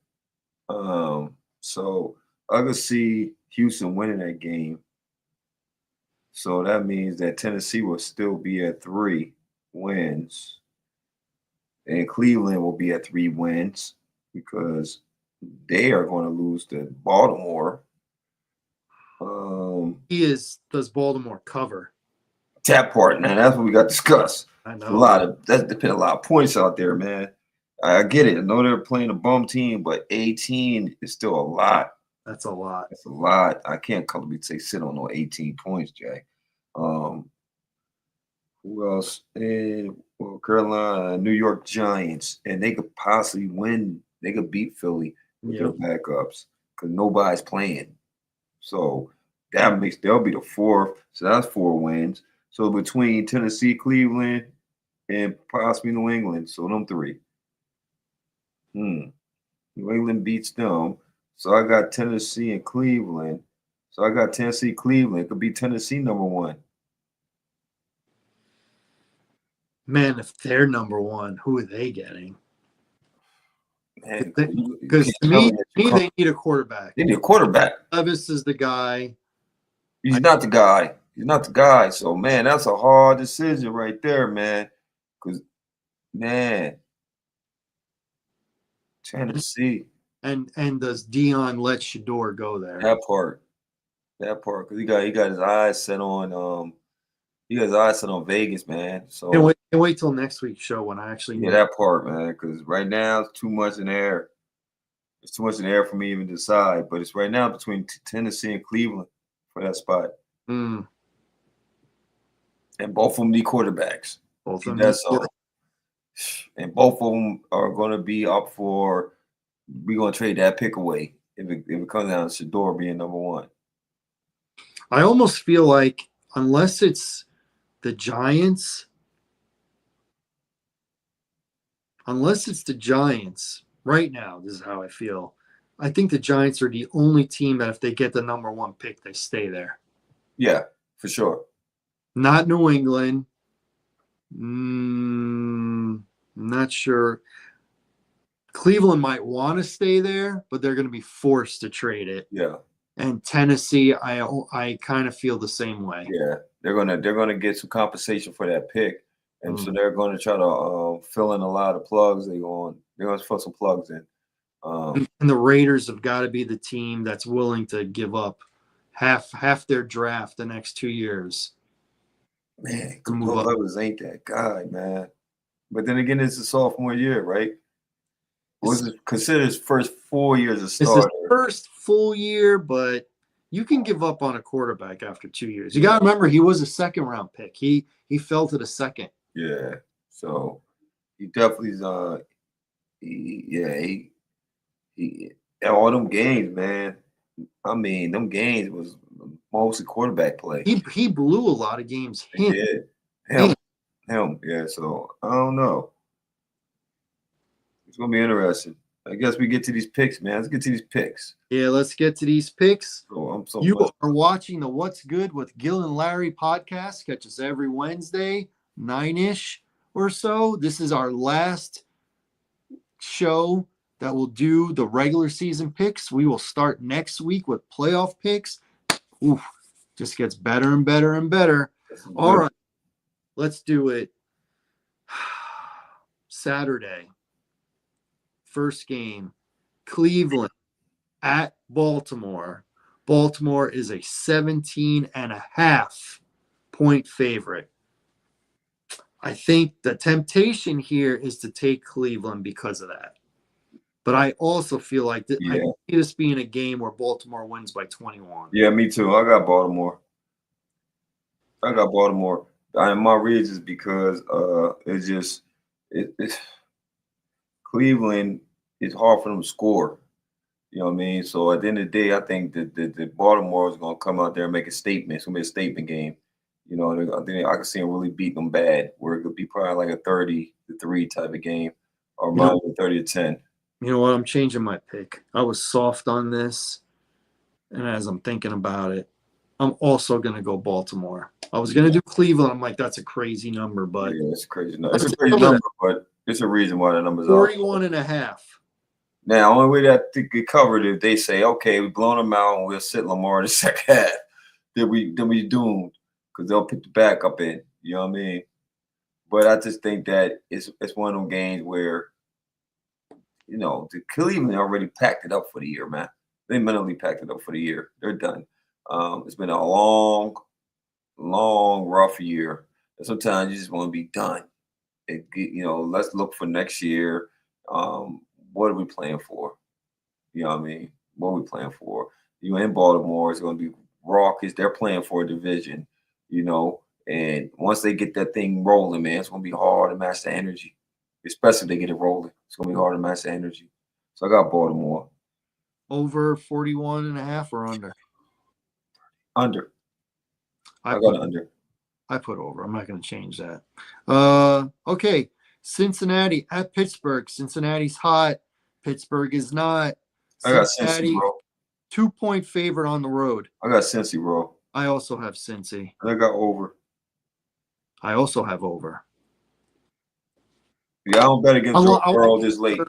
So I could see Houston winning that game. So that means that Tennessee will still be at 3 wins. And Cleveland will be at 3 wins because they are going to lose to Baltimore. Does Baltimore cover? That part, man. That's what we got to discuss. I know. That depends a lot of points out there, man. I get it. I know they're playing a bum team, but 18 is still a lot. That's a lot. That's a lot. I can't comfortably say sit on no 18 points, Jay. Who else? Carolina, New York Giants, and they could possibly win. They could beat Philly with their backups because nobody's playing. So they'll be the fourth. So that's 4 wins. So between Tennessee, Cleveland, and possibly New England. So them three. New England beats them. So I got Tennessee and Cleveland. So I got Tennessee, Cleveland. It could be Tennessee #1. Man, if they're number 1, who are they getting? Man, Because to me, they need a quarterback. They need a quarterback. Levis is the guy. He's not the guy. He's not the guy. So, man, that's a hard decision right there, man. Because, man, Tennessee. And does Dion let Shador go there? That part. Because he got his eyes set on Vegas, man. So and wait till next week's show when I actually that part, man. Because right now it's too much in the air. It's too much in the air for me to even decide. But it's right now between Tennessee and Cleveland for that spot. And both of them need quarterbacks. Both of them. And both of them are going to be up for. We're going to trade that pick away if it comes down to Shador being #1. I almost feel like unless it's the Giants, right now, this is how I feel. I think the Giants are the only team that if they get the #1 pick, they stay there. Yeah, for sure. Not New England. Not sure. Cleveland might want to stay there, but they're going to be forced to trade it. Yeah. And Tennessee, I kind of feel the same way. Yeah, they're gonna get some compensation for that pick, and so they're going to try to fill in a lot of plugs. They're going to fill some plugs in. And the Raiders have got to be the team that's willing to give up half their draft the next 2 years. Man, Camille Levis ain't that guy, man. But then again, it's a sophomore year, right? Was it considered his first 4 years of starter? It's his first full year, but you can give up on a quarterback after 2 years. You got to remember, he was a second-round pick. He fell to the second. Yeah, so he definitely is. He all them games, man. I mean, them games was mostly quarterback play. He blew a lot of games. He did. Him. Yeah. So I don't know. It's gonna be interesting. I guess we get to these picks, man. Let's get to these picks. Yeah, let's get to these picks. You are watching the What's Good with Gil and Larry podcast. Catch us every Wednesday, 9-ish or so. This is our last show that will do the regular season picks. We will start next week with playoff picks. Oof, just gets better and better and better. All right, let's do it. Saturday. First game, Cleveland at Baltimore. Baltimore is a 17.5-point favorite. I think the temptation here is to take Cleveland because of that. But I also feel like I see this being a game where Baltimore wins by 21. Yeah, me too. I got Baltimore. My reasons because it's Cleveland, it's hard for them to score. You know what I mean? So at the end of the day, I think that Baltimore is going to come out there and make a statement. It's going to be a statement game. You know, I think I can see them really beat them bad, where it could be probably like a 30-3 type of game, or maybe 30-10. You know what? I'm changing my pick. I was soft on this, and as I'm thinking about it, I'm also going to go Baltimore. I was going to do Cleveland. I'm like, that's a crazy number, but it's a crazy number. It's a crazy number, but it's a reason why the number's 41.5. Now, only way that to get covered if they say, okay, we've blown them out and we'll sit Lamar in the second half, then we doomed because they'll pick the back up in. You know what I mean? But I just think that it's one of them games where, you know, the Cleveland already packed it up for the year, man. They mentally packed it up for the year. They're done. It's been a long, rough year. And sometimes you just want to be done. And you know, let's look for next year. What are we playing for? You know what I mean? What are we playing for? You know, in Baltimore, it's going to be raucous. They're playing for a division, you know. And once they get that thing rolling, man, it's going to be hard to match the energy. Especially if they get it rolling. It's going to be hard to match the energy. So I got Baltimore. Over 41.5 or under? Under. I I put got under. I put over. I'm not going to change that. Okay. Cincinnati at Pittsburgh. Cincinnati's hot. Pittsburgh is not. I got Cincy, Cincinnati, bro. 2-point favorite on the road. I got Cincy, bro. I also have Cincy. And I got over. I also have over. Yeah, I don't bet against Joe Burrow this late.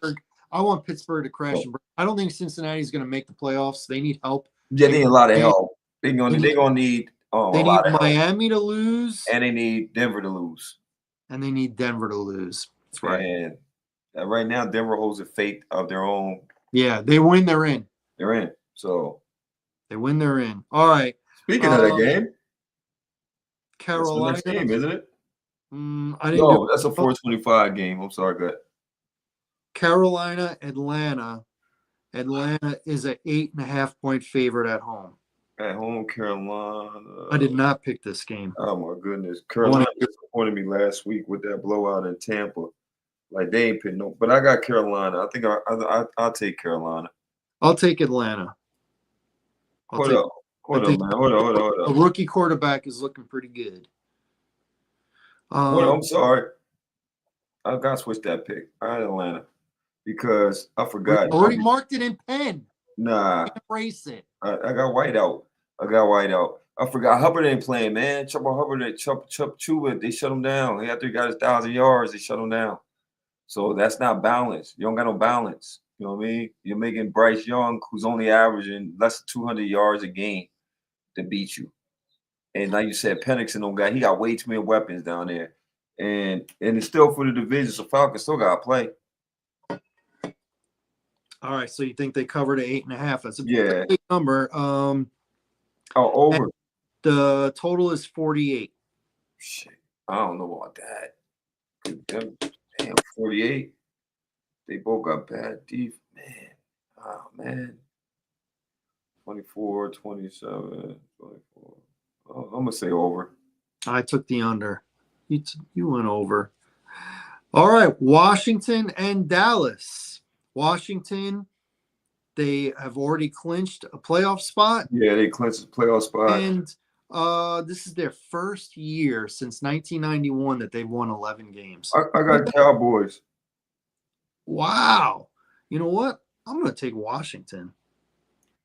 I want Pittsburgh to crash. Oh. I don't think Cincinnati's going to make the playoffs. They need help. Yeah, they need a lot of help. They're gonna need a lot of Miami to lose, and they need Denver to lose, and they need Denver to lose. That's right. And right now, Denver holds a fate of their own. Yeah, they win, they're in. They're in. So they win, they're in. All right. Speaking of that game, Carolina. That's the next game, isn't it? I didn't. No, that's a 425 game. I'm sorry, go ahead. Carolina, Atlanta. Atlanta is an 8.5-point favorite at home. At home, Carolina. I did not pick this game. Oh my goodness, Carolina disappointed me last week with that blowout in Tampa. Like they ain't picking no, but I got Carolina. I think I'll take Carolina. I'll take Atlanta. Hold up, man. Hold up. A rookie quarterback is looking pretty good. I'm sorry. I got to switch that pick. I had Atlanta because I forgot. I already marked it in pen. Nah. Erase it. I got white out. I forgot Hubbard ain't playing, man. Chuba Hubbard and Chuba, they shut him down. After he got his 1,000 yards, they shut him down. So that's not balanced. You don't got no balance. You know what I mean? You're making Bryce Young, who's only averaging less than 200 yards a game, to beat you. And like you said, Penix and them guy, he got way too many weapons down there. And it's still for the division, so Falcons still got to play. All right, so you think they covered at 8.5? That's a big number. Over. The total is 48. Shit, I don't know about that. Damn, 48. They both got bad defense, man. Oh man. 24, 27, 24. Oh, I'm gonna say over. I took the under. You went over. All right, Washington and Dallas. Washington, they have already clinched a playoff spot. Yeah, they clinched a playoff spot. And this is their first year since 1991 that they've won 11 games. I got Cowboys. Wow. You know what? I'm going to take Washington.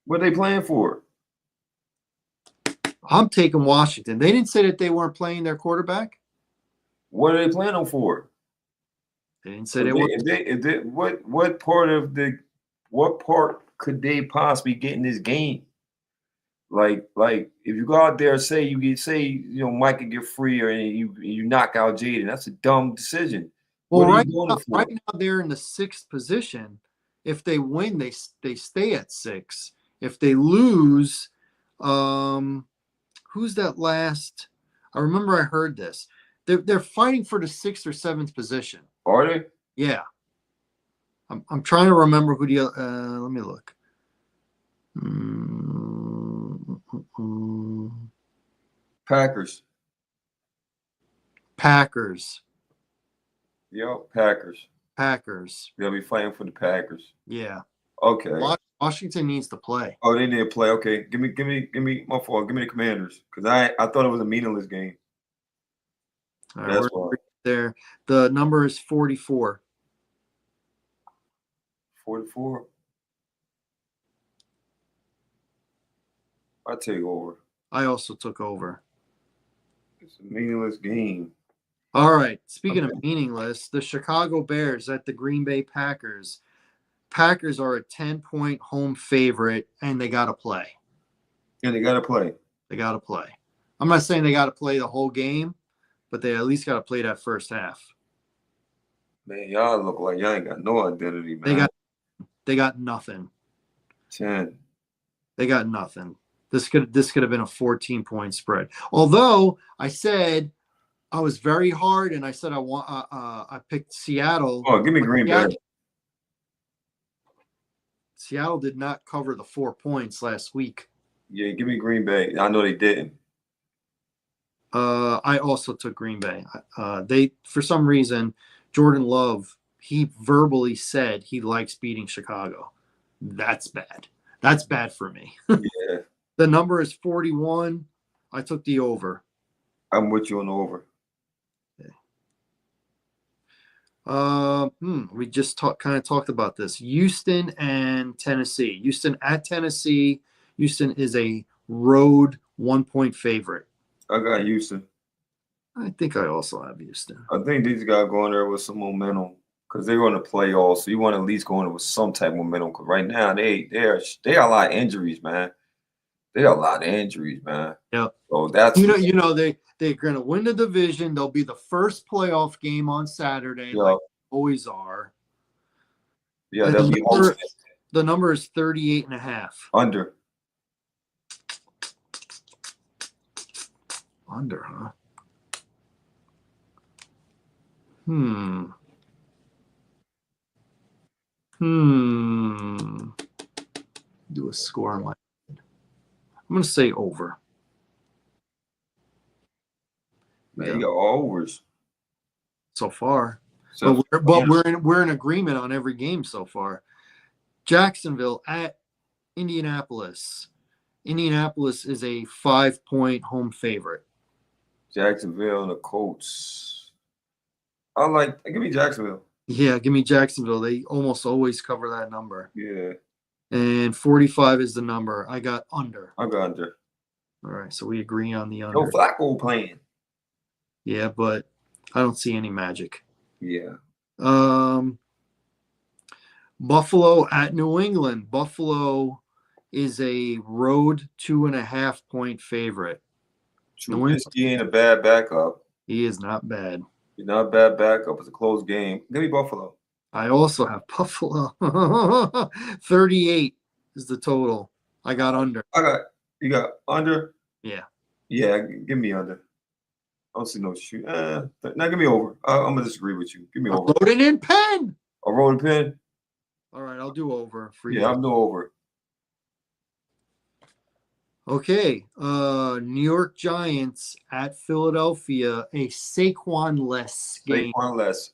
What are they playing for? I'm taking Washington. They didn't say that they weren't playing their quarterback. What are they playing them for? They didn't say they weren't. What part could they possibly get in this game? Like if you go out there and say Mike could get free or you knock out Jaden, that's a dumb decision. Well, right now they're in the 6th position. If they win, they stay at 6. If they lose, who's that last? I remember I heard this. They're fighting for the 6th or 7th position. Are they? Yeah. I'm trying to remember who the let me look. Packers. Yep, Packers. They'll be fighting for the Packers. Yeah. Okay. Washington needs to play. Oh, they need to play. Okay. Give me my fault. Give me the Commanders. Because I thought it was a meaningless game. All right, that's why. There. The number is 44. 44. I take over. I also took over. It's a meaningless game. All right. Speaking of meaningless, the Chicago Bears at the Green Bay Packers. Packers are a 10-point home favorite, and they got to play. Yeah, they got to play. They got to play. I'm not saying they got to play the whole game, but they at least got to play that first half. Man, y'all look like y'all ain't got no identity, man. They got nothing. 10. They got nothing. This could have been a 14-point spread. Although I said I was very hard, and I said I picked Seattle. Oh, give me Green Bay. Seattle did not cover the 4 points last week. Yeah, give me Green Bay. I know they didn't. I also took Green Bay. They, for some reason, Jordan Love, he verbally said he likes beating Chicago. That's bad. That's bad for me. Yeah. The number is 41. I took the over. I'm with you on the over. We just kind of talked about this. Houston and Tennessee. Houston at Tennessee. Houston is a road 1-point favorite. I got Houston. I think I also have Houston. I think these guys going there with some momentum because they're going to play all. So you want to at least go in with some type of momentum. Because right now they are a lot of injuries, man. They got a lot of injuries, man. Yeah. So that's they're going to win the division. They'll be the first playoff game on Saturday, like they always are. Yeah, and they'll be hosting. The number is 38.5. Under, huh? Do a score on my head. I'm going to say over. Man, you got overs so far. So, but we're in agreement on every game so far. Jacksonville at Indianapolis. Indianapolis is a 5-point home favorite. Jacksonville and the Colts. Give me Jacksonville. Yeah, give me Jacksonville. They almost always cover that number. Yeah. And 45 is the number. I got under. I got under. All right, so we agree on the under. No Flacco playing. Yeah, but I don't see any magic. Yeah. Buffalo at New England. Buffalo is a road 2.5-point favorite. Trubisky ain't a bad backup. He is not bad. He's not a bad backup. It's a close game. Give me Buffalo. I also have Buffalo. 38 is the total. I got under. You got under? Yeah. Yeah, give me under. I don't see no shoot. Now give me over. I'm gonna disagree with you. Give me over. Loaded in pen. A rolling pin. All right, I'll do over for you. Yeah, I'll do over. Okay. New York Giants at Philadelphia, a Saquon-less game. Saquon-less.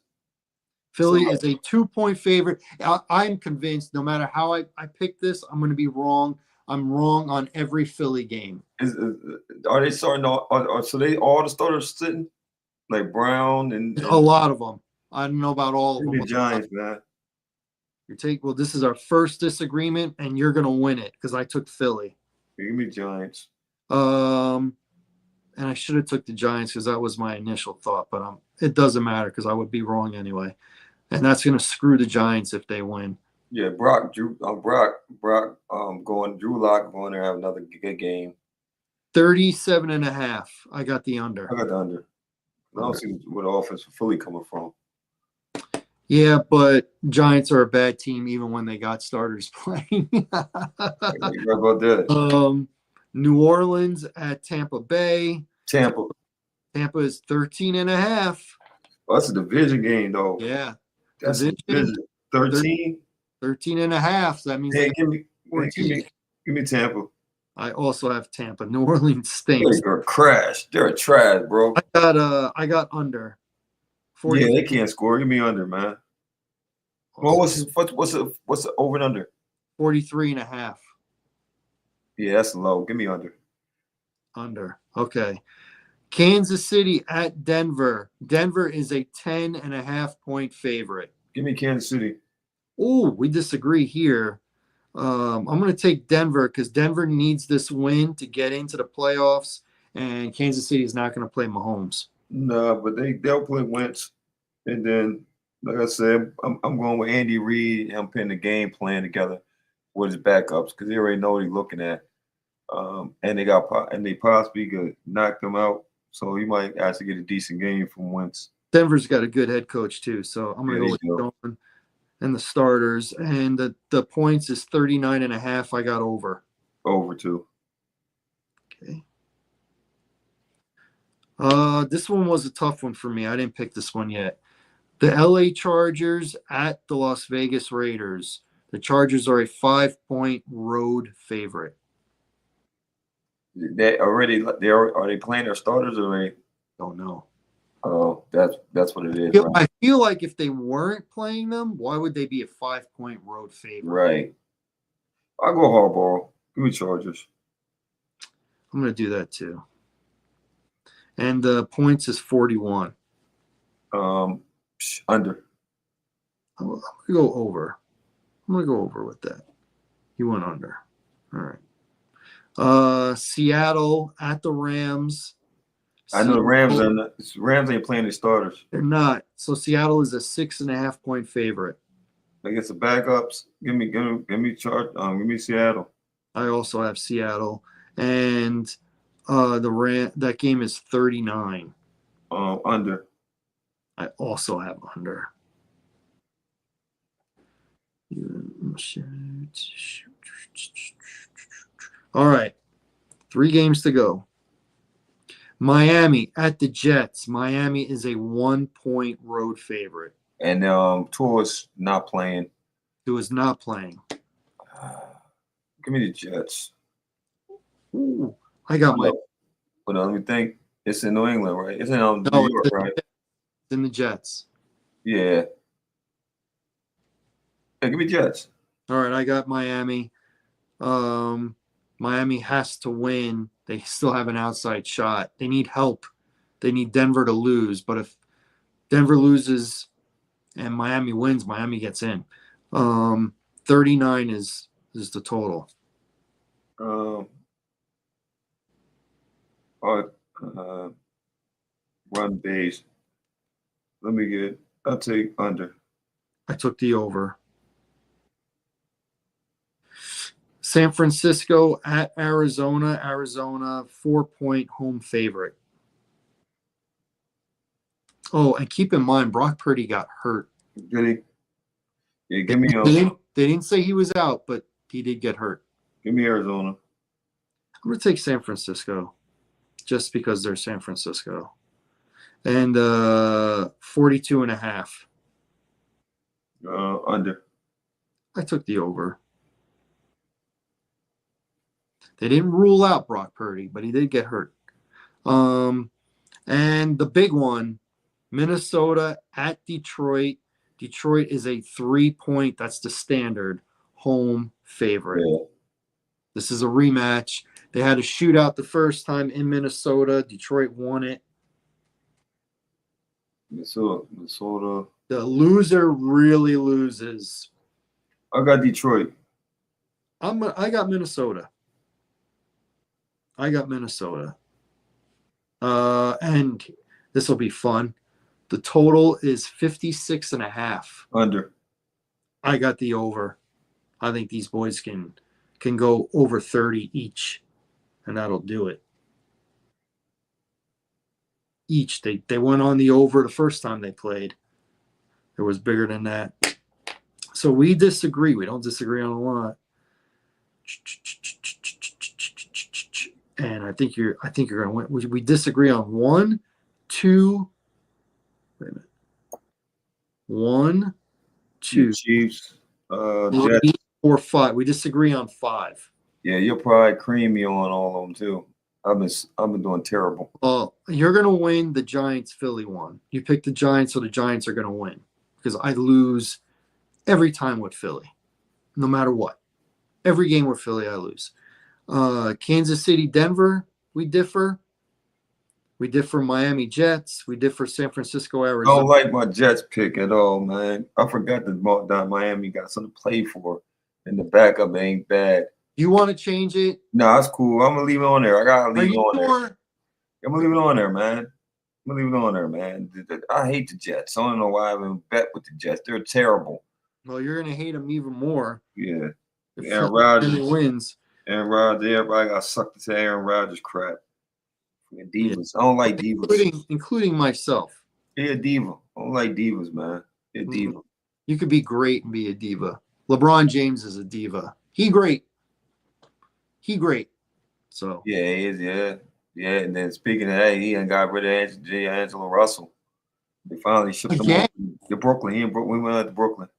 Philly is a 2-point favorite. I'm convinced no matter how I pick this, I'm going to be wrong. I'm wrong on every Philly game. Are they starting? So they all the starters sitting, like Brown and a lot of them. I don't know about all of them. The Giants, man. This is our first disagreement, and you're going to win it because I took Philly. Give me Giants. And I should have took the Giants because that was my initial thought, but it doesn't matter because I would be wrong anyway, and that's going to screw the Giants if they win. Yeah, Drew Lock going there have another good game. 37.5. I got the under. I got the under. I don't see where the offense for Philly coming from. Yeah, but Giants are a bad team even when they got starters playing. About that. New Orleans at Tampa Bay. Tampa is 13.5. Oh, that's a division game, though. Yeah. That's a division. 13? 13.5. So that means give me Tampa. I also have Tampa. New Orleans stinks. They're trash. They're trash, bro. I got under. 40. Yeah, they can't score. Give me under, man. Well, what's the over and under? 43.5. Yeah, that's low. Give me under. Under. Okay. Kansas City at Denver. Denver is a 10.5-point favorite. Give me Kansas City. Oh, we disagree here. I'm going to take Denver because Denver needs this win to get into the playoffs, and Kansas City is not going to play Mahomes. No, but they'll play Wentz, and then, like I said, I'm going with Andy Reid and him putting the game plan together with his backups because they already know what he's looking at, and they possibly could knock them out, so he might actually get a decent game from Wentz. Denver's got a good head coach too, so I'm going to go with Dolan and the starters, and the points is 39.5. I got over. Over too. Okay. This one was a tough one for me. I didn't pick this one yet. The LA Chargers at the Las Vegas Raiders. The Chargers are a 5-point road favorite. Are they playing their starters or they don't know? Oh, that's what it is. I feel like if they weren't playing them, why would they be a 5-point road favorite? Right. I'll go hardball. Give me Chargers. I'm going to do that too. And the points is 41. Under. I'm going to go over. I'm going to go over with that. You went under. All right. Seattle at the Rams. I know the Rams ain't playing their starters. They're not. So Seattle is a 6.5-point favorite. Against the backups, give me Seattle. I also have Seattle, and that game is 39. Under. I also have under. All right, 3 games to go. Miami at the Jets. Miami is a 1-point road favorite. And Tua's not playing. Who is not playing? Give me the Jets. Ooh, I got my. But let me think. It's in New England, right? It's in New York, right? It's in the Jets. Yeah. Hey, give me Jets. All right, I got Miami. Miami has to win. They still have an outside shot. They need help. They need Denver to lose. But if Denver loses and Miami wins, Miami gets in. 39 is the total. Run base. I'll take under. I took the over. San Francisco at Arizona. Arizona 4-point home favorite. Oh, and keep in mind, Brock Purdy got hurt. Did he? Yeah, give me. They didn't say he was out, but he did get hurt. Give me Arizona. I'm going to take San Francisco just because they're San Francisco. And 42.5. Under. I took the over. They didn't rule out Brock Purdy, but he did get hurt. And the big one, Minnesota at Detroit. Detroit is a 3-point, that's the standard, home favorite. Yeah. This is a rematch. They had a shootout the first time in Minnesota. Detroit won it. Minnesota. The loser really loses. I got Detroit. I got Minnesota. And this will be fun. The total is 56.5. Under. I got the over. I think these boys can go over 30 each, and that'll do it. Each. They went on the over the first time they played. It was bigger than that. So we disagree. We don't disagree on a lot. And I think you're gonna win. We disagree on 1, 2. Wait a minute. 1, 2, Chiefs, 3, Jets. 4, 5. We disagree on 5. Yeah, you'll probably cream me on all of them too. I've been doing terrible. Well, you're gonna win the Giants-Philly one. You pick the Giants, so the Giants are gonna win because I lose every time with Philly, no matter what. Every game with Philly, I lose. Kansas City, Denver, we differ. We differ Miami Jets. We differ San Francisco, Arizona. I don't like my Jets pick at all, man. I forgot that Miami got something to play for, and the backup ain't bad. You want to change it? No, it's cool. I'm gonna leave it on there. I gotta leave it on sure? there. I'm gonna leave it on there, man. I hate the Jets. I don't know why I haven't bet with the Jets. They're terrible. Well, you're gonna hate them even more. Yeah. If Aaron Rodgers wins. Aaron Rodgers, everybody got sucked into Aaron Rodgers crap. Divas. I don't like divas. Including myself. Yeah, diva. I don't like divas, man. Yeah, diva. You could be great and be a diva. LeBron James is a diva. He great. So yeah, he is. Yeah. And then speaking of that, he ain't got rid of Angelo Russell. They finally shipped him off to Brooklyn. We went out to Brooklyn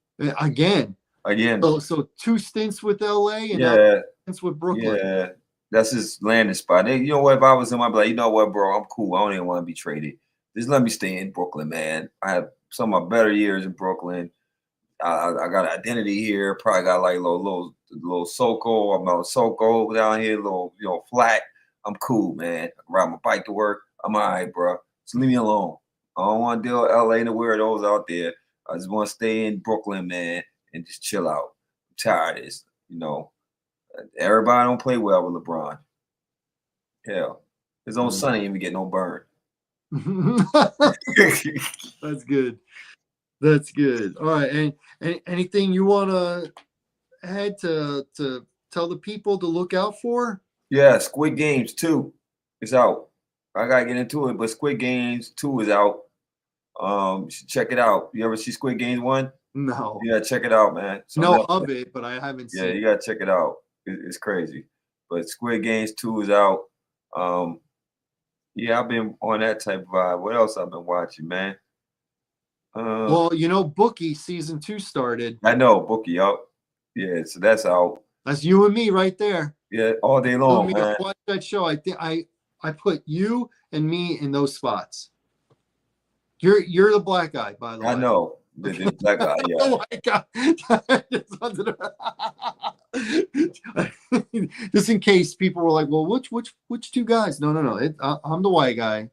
again. So 2 stints with LA and now stints with Brooklyn. Yeah. That's his landing spot. You know what? If I was him, I'd be like, you know what, bro? I'm cool. I don't even want to be traded. Just let me stay in Brooklyn, man. I have some of my better years in Brooklyn. I got an identity here. Probably got like little Soko. I'm out Soko down here, little flat. I'm cool, man. I ride my bike to work. I'm all right, bro. Just leave me alone. I don't want to deal with LA and the weirdos out there. I just want to stay in Brooklyn, man, and just chill out. I'm tired of this, Everybody don't play well with LeBron. Hell, his own son ain't even get no burn. That's good. That's good. All right. And anything you want to add to tell the people to look out for? Yeah, Squid Games 2 is out. I gotta get into it, but Squid Games 2 is out. You should check it out. You ever see Squid Games 1? No. You gotta check it out, man. No of it, but I haven't seen it. You gotta check it out. It's crazy. But Squid Games 2 is out. Yeah, I've been on that type of vibe. What else I've been watching, man? Well, Bookie season 2 started. I know, Bookie out. Yeah, so that's out. That's you and me right there. Yeah, all day long, man. Watch that show. I think I put you and me in those spots. You're the black guy, by the way. I know. The black guy, yeah. Just in case people were like, well, which two guys? No. I'm the white guy.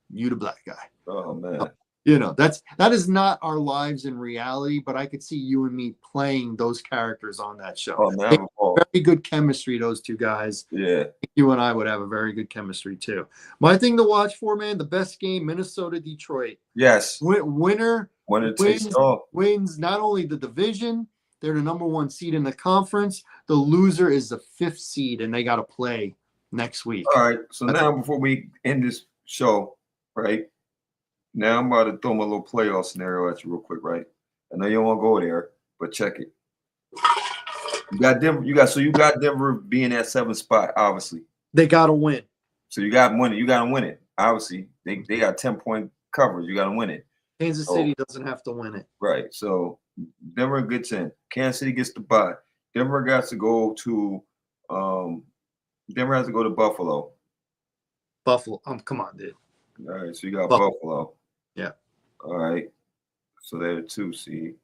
You the black guy. Oh man. That is not our lives in reality, but I could see you and me playing those characters on that show. Oh man, very good chemistry, those two guys. Yeah. You and I would have a very good chemistry too. My thing to watch for, man, the best game, Minnesota, Detroit. Yes. Winner wins not only the division, they're the number 1 seed in the conference. The loser is the 5th seed, and they got to play next week. All right. So now before we end this show, right? Now I'm about to throw my little playoff scenario at you real quick, right? I know you don't want to go there, but check it. You got Denver. You got Denver being that 7th spot. Obviously, they got to win. So you got to win it. You got to win it. Obviously, they got 10-point coverage. You got to win it. Kansas City doesn't have to win it. Right. So Denver gets in. Kansas City gets the bye. Denver has to go to Buffalo. Buffalo. Come on, dude. All right. So you got Buffalo. Yeah. All right. So they're 2 seed.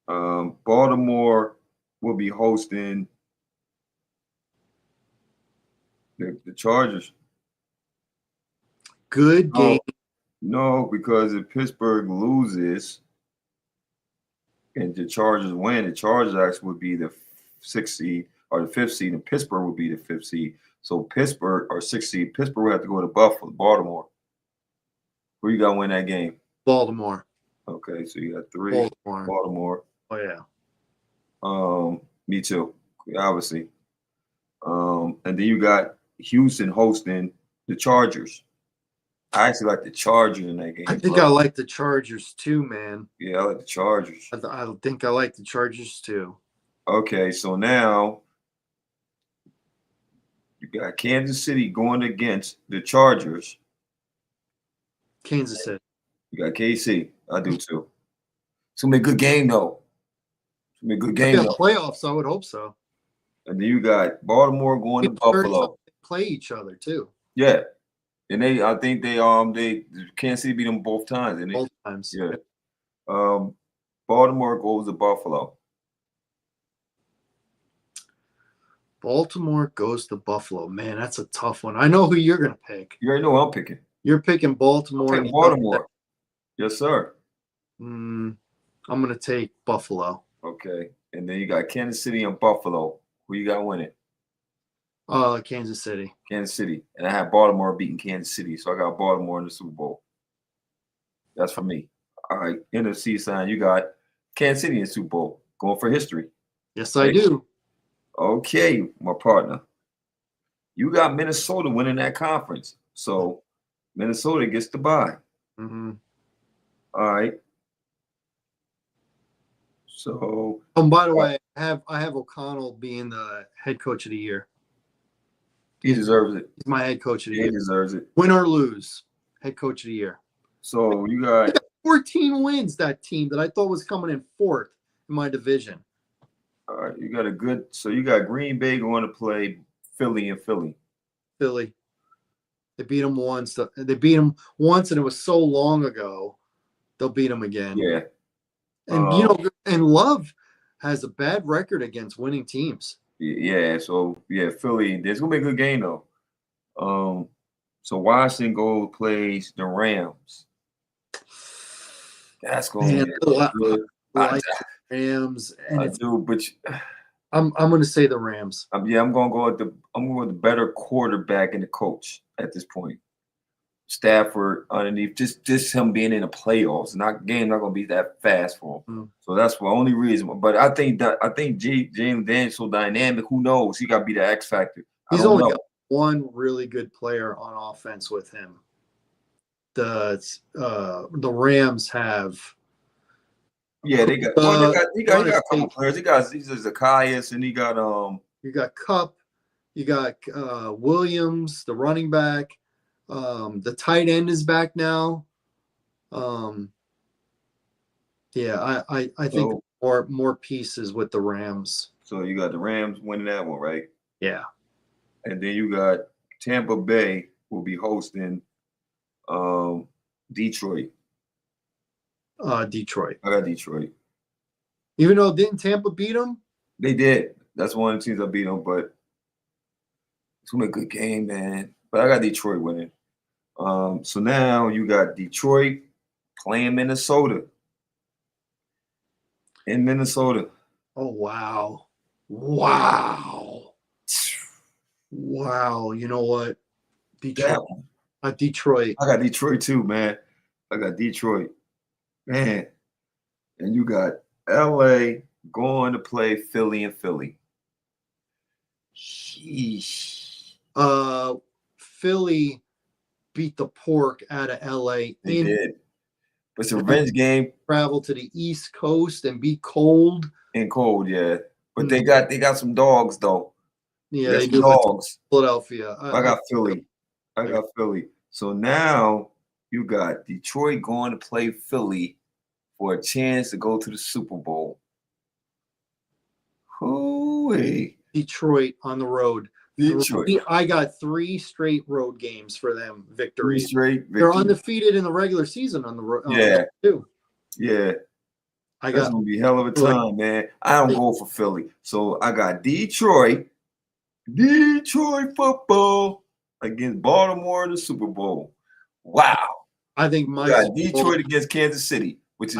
Baltimore will be hosting the Chargers. Good game. No, because if Pittsburgh loses and the Chargers win, the Chargers actually would be the 6th seed or the 5th seed, and Pittsburgh would be the 5th seed. So Pittsburgh or 6th seed, Pittsburgh would have to go to Baltimore. Who you got to win that game? Baltimore. Okay, so you got 3. Baltimore. Oh yeah. Me too, obviously. And then you got Houston hosting the Chargers. I actually like the Chargers in that game. I think I like the Chargers too, man. Yeah, I like the Chargers. I think I like the Chargers too. Okay, so now you got Kansas City going against the Chargers. Kansas City. You got KC. I do too. It's gonna be a good game though. It's gonna be a good game though. Playoffs, I would hope so. And then you got Baltimore going to Buffalo. Play each other too. Yeah. And I think they Kansas City beat them both times, didn't they? Both times. Yeah. Baltimore goes to Buffalo. Baltimore goes to Buffalo. Man, that's a tough one. I know who you're gonna pick. You already know who I'm picking. You're picking Baltimore. I'm picking Baltimore. Yes, sir. I'm gonna take Buffalo. Okay. And then you got Kansas City and Buffalo. Who you got winning? Kansas City. Kansas City. And I have Baltimore beating Kansas City. So I got Baltimore in the Super Bowl. That's for me. All right. NFC sign, you got Kansas City in the Super Bowl. Going for history. Yes, I do. Okay, my partner. You got Minnesota winning that conference. So Minnesota gets the bye. Mm-hmm. All right. So by the way, I have O'Connell being the head coach of the year. He deserves it. He's my head coach of the year. He deserves it. Win or lose, head coach of the year. So you got 14 wins, that team that I thought was coming in 4th in my division. All right, you got Green Bay going to play Philly. Philly. They beat them once. They beat them once, and it was so long ago. They'll beat them again. Yeah. And and Love has a bad record against winning teams. Yeah. So yeah, Philly. There's gonna be a good game though. So Washington plays the Rams. That's going to Man, be I good. like the Rams, and I do, but I'm going to say the Rams. I'm going to go with the better quarterback and the coach at this point. Stafford underneath, just him being in the playoffs. Game not going to be that fast for him. Mm. So that's the only reason. But I think James Daniels so dynamic. Who knows? He got to be the X factor. He's only got one really good player on offense with him. The Rams have. Yeah, they got a couple players. He got Zacchaeus, and he got You got Kupp, you got Williams, the running back. The tight end is back now. Yeah, I think more pieces with the Rams. So you got the Rams winning that one, right? Yeah. And then you got Tampa Bay will be hosting Detroit. Detroit. I got Detroit. Even though didn't Tampa beat them? They did. That's one of the teams that beat them, but it's gonna be a good game, man. But I got Detroit winning. So now you got Detroit playing Minnesota. In Minnesota. Oh wow. Wow. Wow. You know what? Detroit. Detroit. I got Detroit too, man. I got Detroit. Man. And you got LA going to play Philly and Philly. Sheesh. Philly beat the pork out of LA. They did. But it's a revenge game. Travel to the East Coast and be cold. And cold, yeah. But they got some dogs though. Yeah, they do. Dogs. Philadelphia. I got Philly. I got Philly. So now you got Detroit going to play Philly for a chance to go to the Super Bowl. Hooey. Detroit on the road. Detroit. I got 3 straight road games for them. Victories. 3 straight victories. They're undefeated in the regular season on the road. Yeah. Too. Yeah. That's gonna be a hell of a time, man. I don't go for Philly. So I got Detroit football against Baltimore in the Super Bowl. Wow. I think Detroit against Kansas City, which is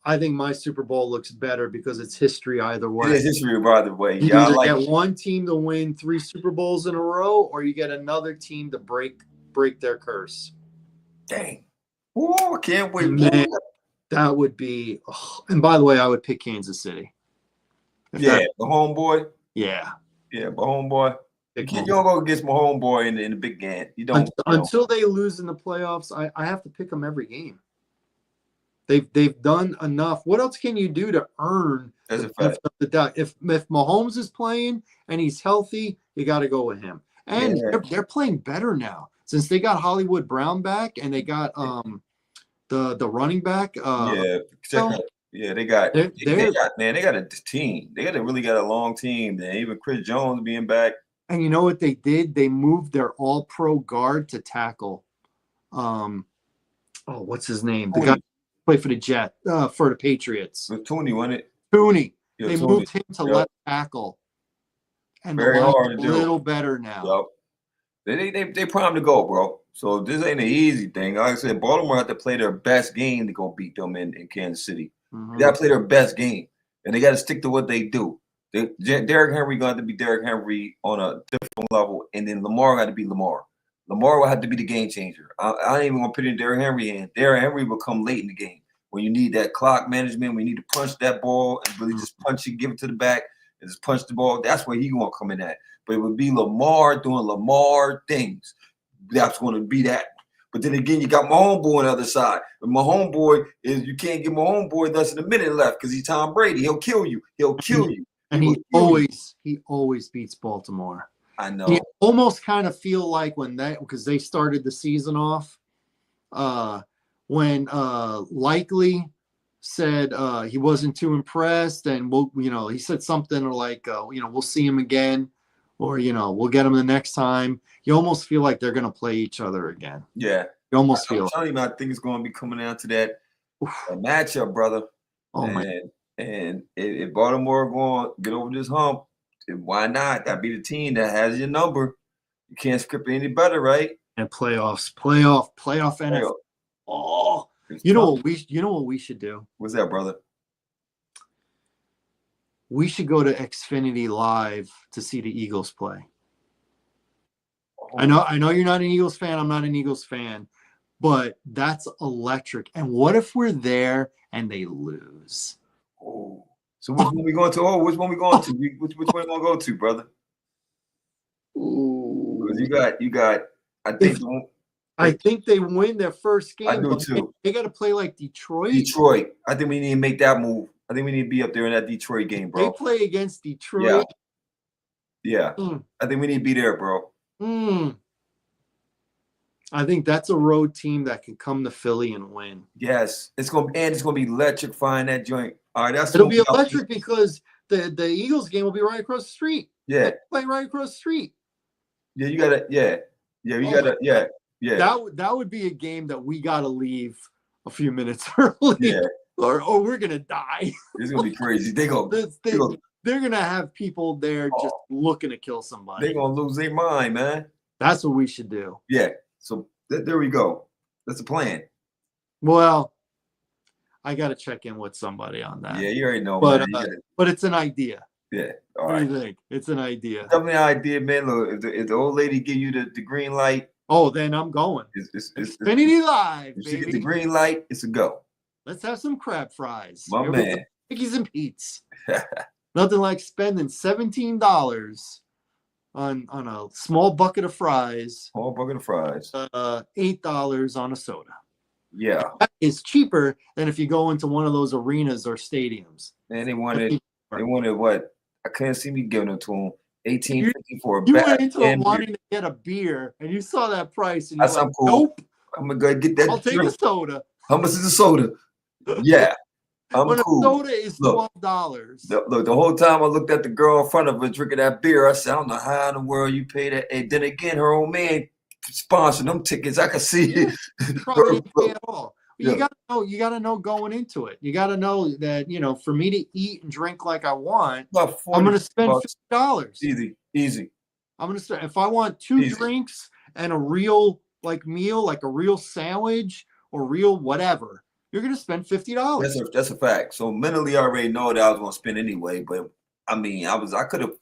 I think my Super Bowl looks better because it's history either way. It is history either way. You either get one team to win 3 Super Bowls in a row, or you get another team to break their curse. Dang. Oh, I can't wait. Man, that would be. Oh, and by the way, I would pick Kansas City. The homeboy. Yeah. Yeah, my homeboy. You don't go against my homeboy in the big game. You don't. Until they lose in the playoffs, I have to pick them every game. They've done enough. What else can you do to earn the benefit of the doubt? If Mahomes is playing and he's healthy, you got to go with him. And they're playing better now since they got Hollywood Brown back and they got the running back. They got a team. They really got a long team. And even Chris Jones being back. And you know what they did? They moved their all-pro guard to tackle. What's his name? The guy play for the Patriots. With Tooney, wasn't it? Tooney. They moved him to left tackle. And very hard to do. A little better now. Yep. They primed to go, bro. So this ain't an easy thing. Like I said, Baltimore have to play their best game to go beat them in Kansas City. Mm-hmm. They got to play their best game, and they got to stick to what they do. Derrick Henry got to be Derrick Henry on a different level, and then Lamar got to be Lamar. Lamar will have to be the game changer. I ain't even gonna put in Derrick Henry in. Derrick Henry will come late in the game when you need that clock management, when you need to punch that ball and really just punch it, give it to the back, and just punch the ball. That's where he gonna come in at. But it would be Lamar doing Lamar things. That's gonna be that. But then again, you got my homeboy on the other side. And my homeboy you can't get my homeboy less than a minute left because he's Tom Brady. He'll kill you. He'll kill you. And he always beats Baltimore. I know. You almost kind of feel like because they started the season off when Likely said he wasn't too impressed, and he said something like we'll see him again, or we'll get him the next time. You almost feel like they're gonna play each other again. Yeah, you almost feel. I'm telling you, I think it's gonna be coming down to that matchup, brother. Oh my! And if Baltimore going to get over this hump, why not? That be the team that has your number. You can't script it any better, right? And playoff NFL. Oh, It's you know tough. what we should do? What's that, brother? We should go to Xfinity Live to see the Eagles play. Oh. I know you're not an Eagles fan. I'm not an Eagles fan, but that's electric. And what if we're there and they lose? Oh. So which one we going to? Oh, which one we going to? Which one we gonna go to, brother? Ooh. You got. I think they win their first game. I do too. They got to play like Detroit. Detroit. I think we need to make that move. I think we need to be up there in that Detroit game, bro. They play against Detroit. Yeah. I think we need to be there, bro. I think that's a road team that can come to Philly and win. Yes, it's gonna be electrifying that joint. All right, it'll be electric because the Eagles game will be right across the street. Yeah, play right across the street. Yeah, you gotta. Yeah, you gotta. Yeah. That would be a game that we gotta leave a few minutes early. Yeah. Or we're gonna die. It's gonna be crazy. They're gonna have people there just looking to kill somebody. They're gonna lose their mind, man. That's what we should do. Yeah. So there we go. That's the plan. Well, I got to check in with somebody on that. Yeah, you already know, but, man. But it's an idea. Yeah. All right. What do you think? It's an idea. Definitely an idea, man. Look, if the old lady give you the green light. Oh, then I'm going. It's Xfinity Live, if baby. she get the green light, it's a go. Let's have some crab fries. My man. Pickies and Pete's. Nothing like spending $17 on a small bucket of fries. Small bucket of fries. $8 on a soda. Yeah. That is cheaper than if you go into one of those arenas or stadiums. And they wanted what? I couldn't see me giving them to them. $18.50 for a You bag. went into it wanting to get a beer and you saw that price and you're like, cool. Nope. I'm gonna go get that. I'll take a soda. How much is a soda? Yeah. I'm when cool. A soda is $12. Look, the whole time I looked at the girl in front of her drinking that beer, I said, I don't know how in the world you pay that. And then again, her old man sponsored them tickets. I could see it. Probably didn't pay at all. You gotta know going into it. You gotta know that, for me to eat and drink like I want, I'm gonna spend $50. Easy. I'm gonna spend if I want two drinks and a real meal, like a real sandwich or real whatever. You're gonna spend $50. That's a fact. So mentally, I already know that I was gonna spend anyway. But I mean, I could have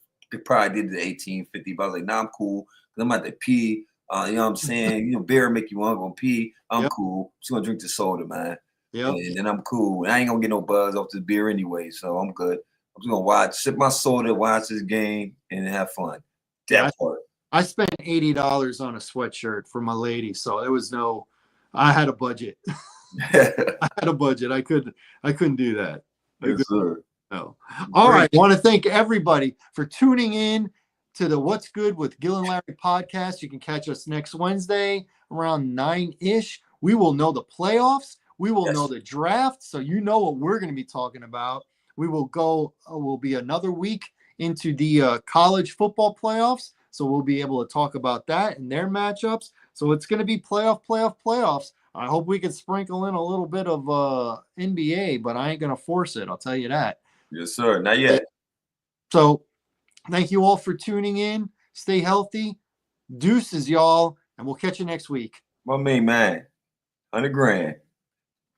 probably did the $18.50, but I was like, nah, I'm cool because I'm about to pee. You know what I'm saying? Beer make you want to go pee. I'm cool. Just gonna drink the soda, man. Yeah. And then I'm cool. And I ain't gonna get no buzz off this beer anyway, so I'm good. I'm just gonna sip my soda, watch this game, and have fun. That part. I spent $80 on a sweatshirt for my lady, so there was I had a budget. I had a budget. I couldn't do that. Yes, sir. No. All right. I want to thank everybody for tuning in to the What's Good with Gil and Larry podcast. You can catch us next Wednesday around 9-ish. We will know the playoffs. We will know the draft. So you know what we're going to be talking about. We will will be another week into the college football playoffs. So we'll be able to talk about that and their matchups. So it's going to be playoffs. I hope we can sprinkle in a little bit of NBA, but I ain't going to force it. I'll tell you that. Yes, sir. Not yet. So thank you all for tuning in. Stay healthy. Deuces, y'all. And we'll catch you next week. My man. 100 grand.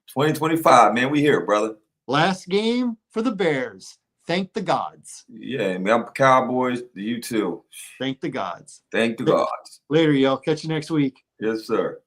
2025, man. We here, brother. Last game for the Bears. Thank the gods. Yeah, man. I'm Cowboys. You too. Thank the gods. Thank the gods. Later, y'all. Catch you next week. Yes, sir.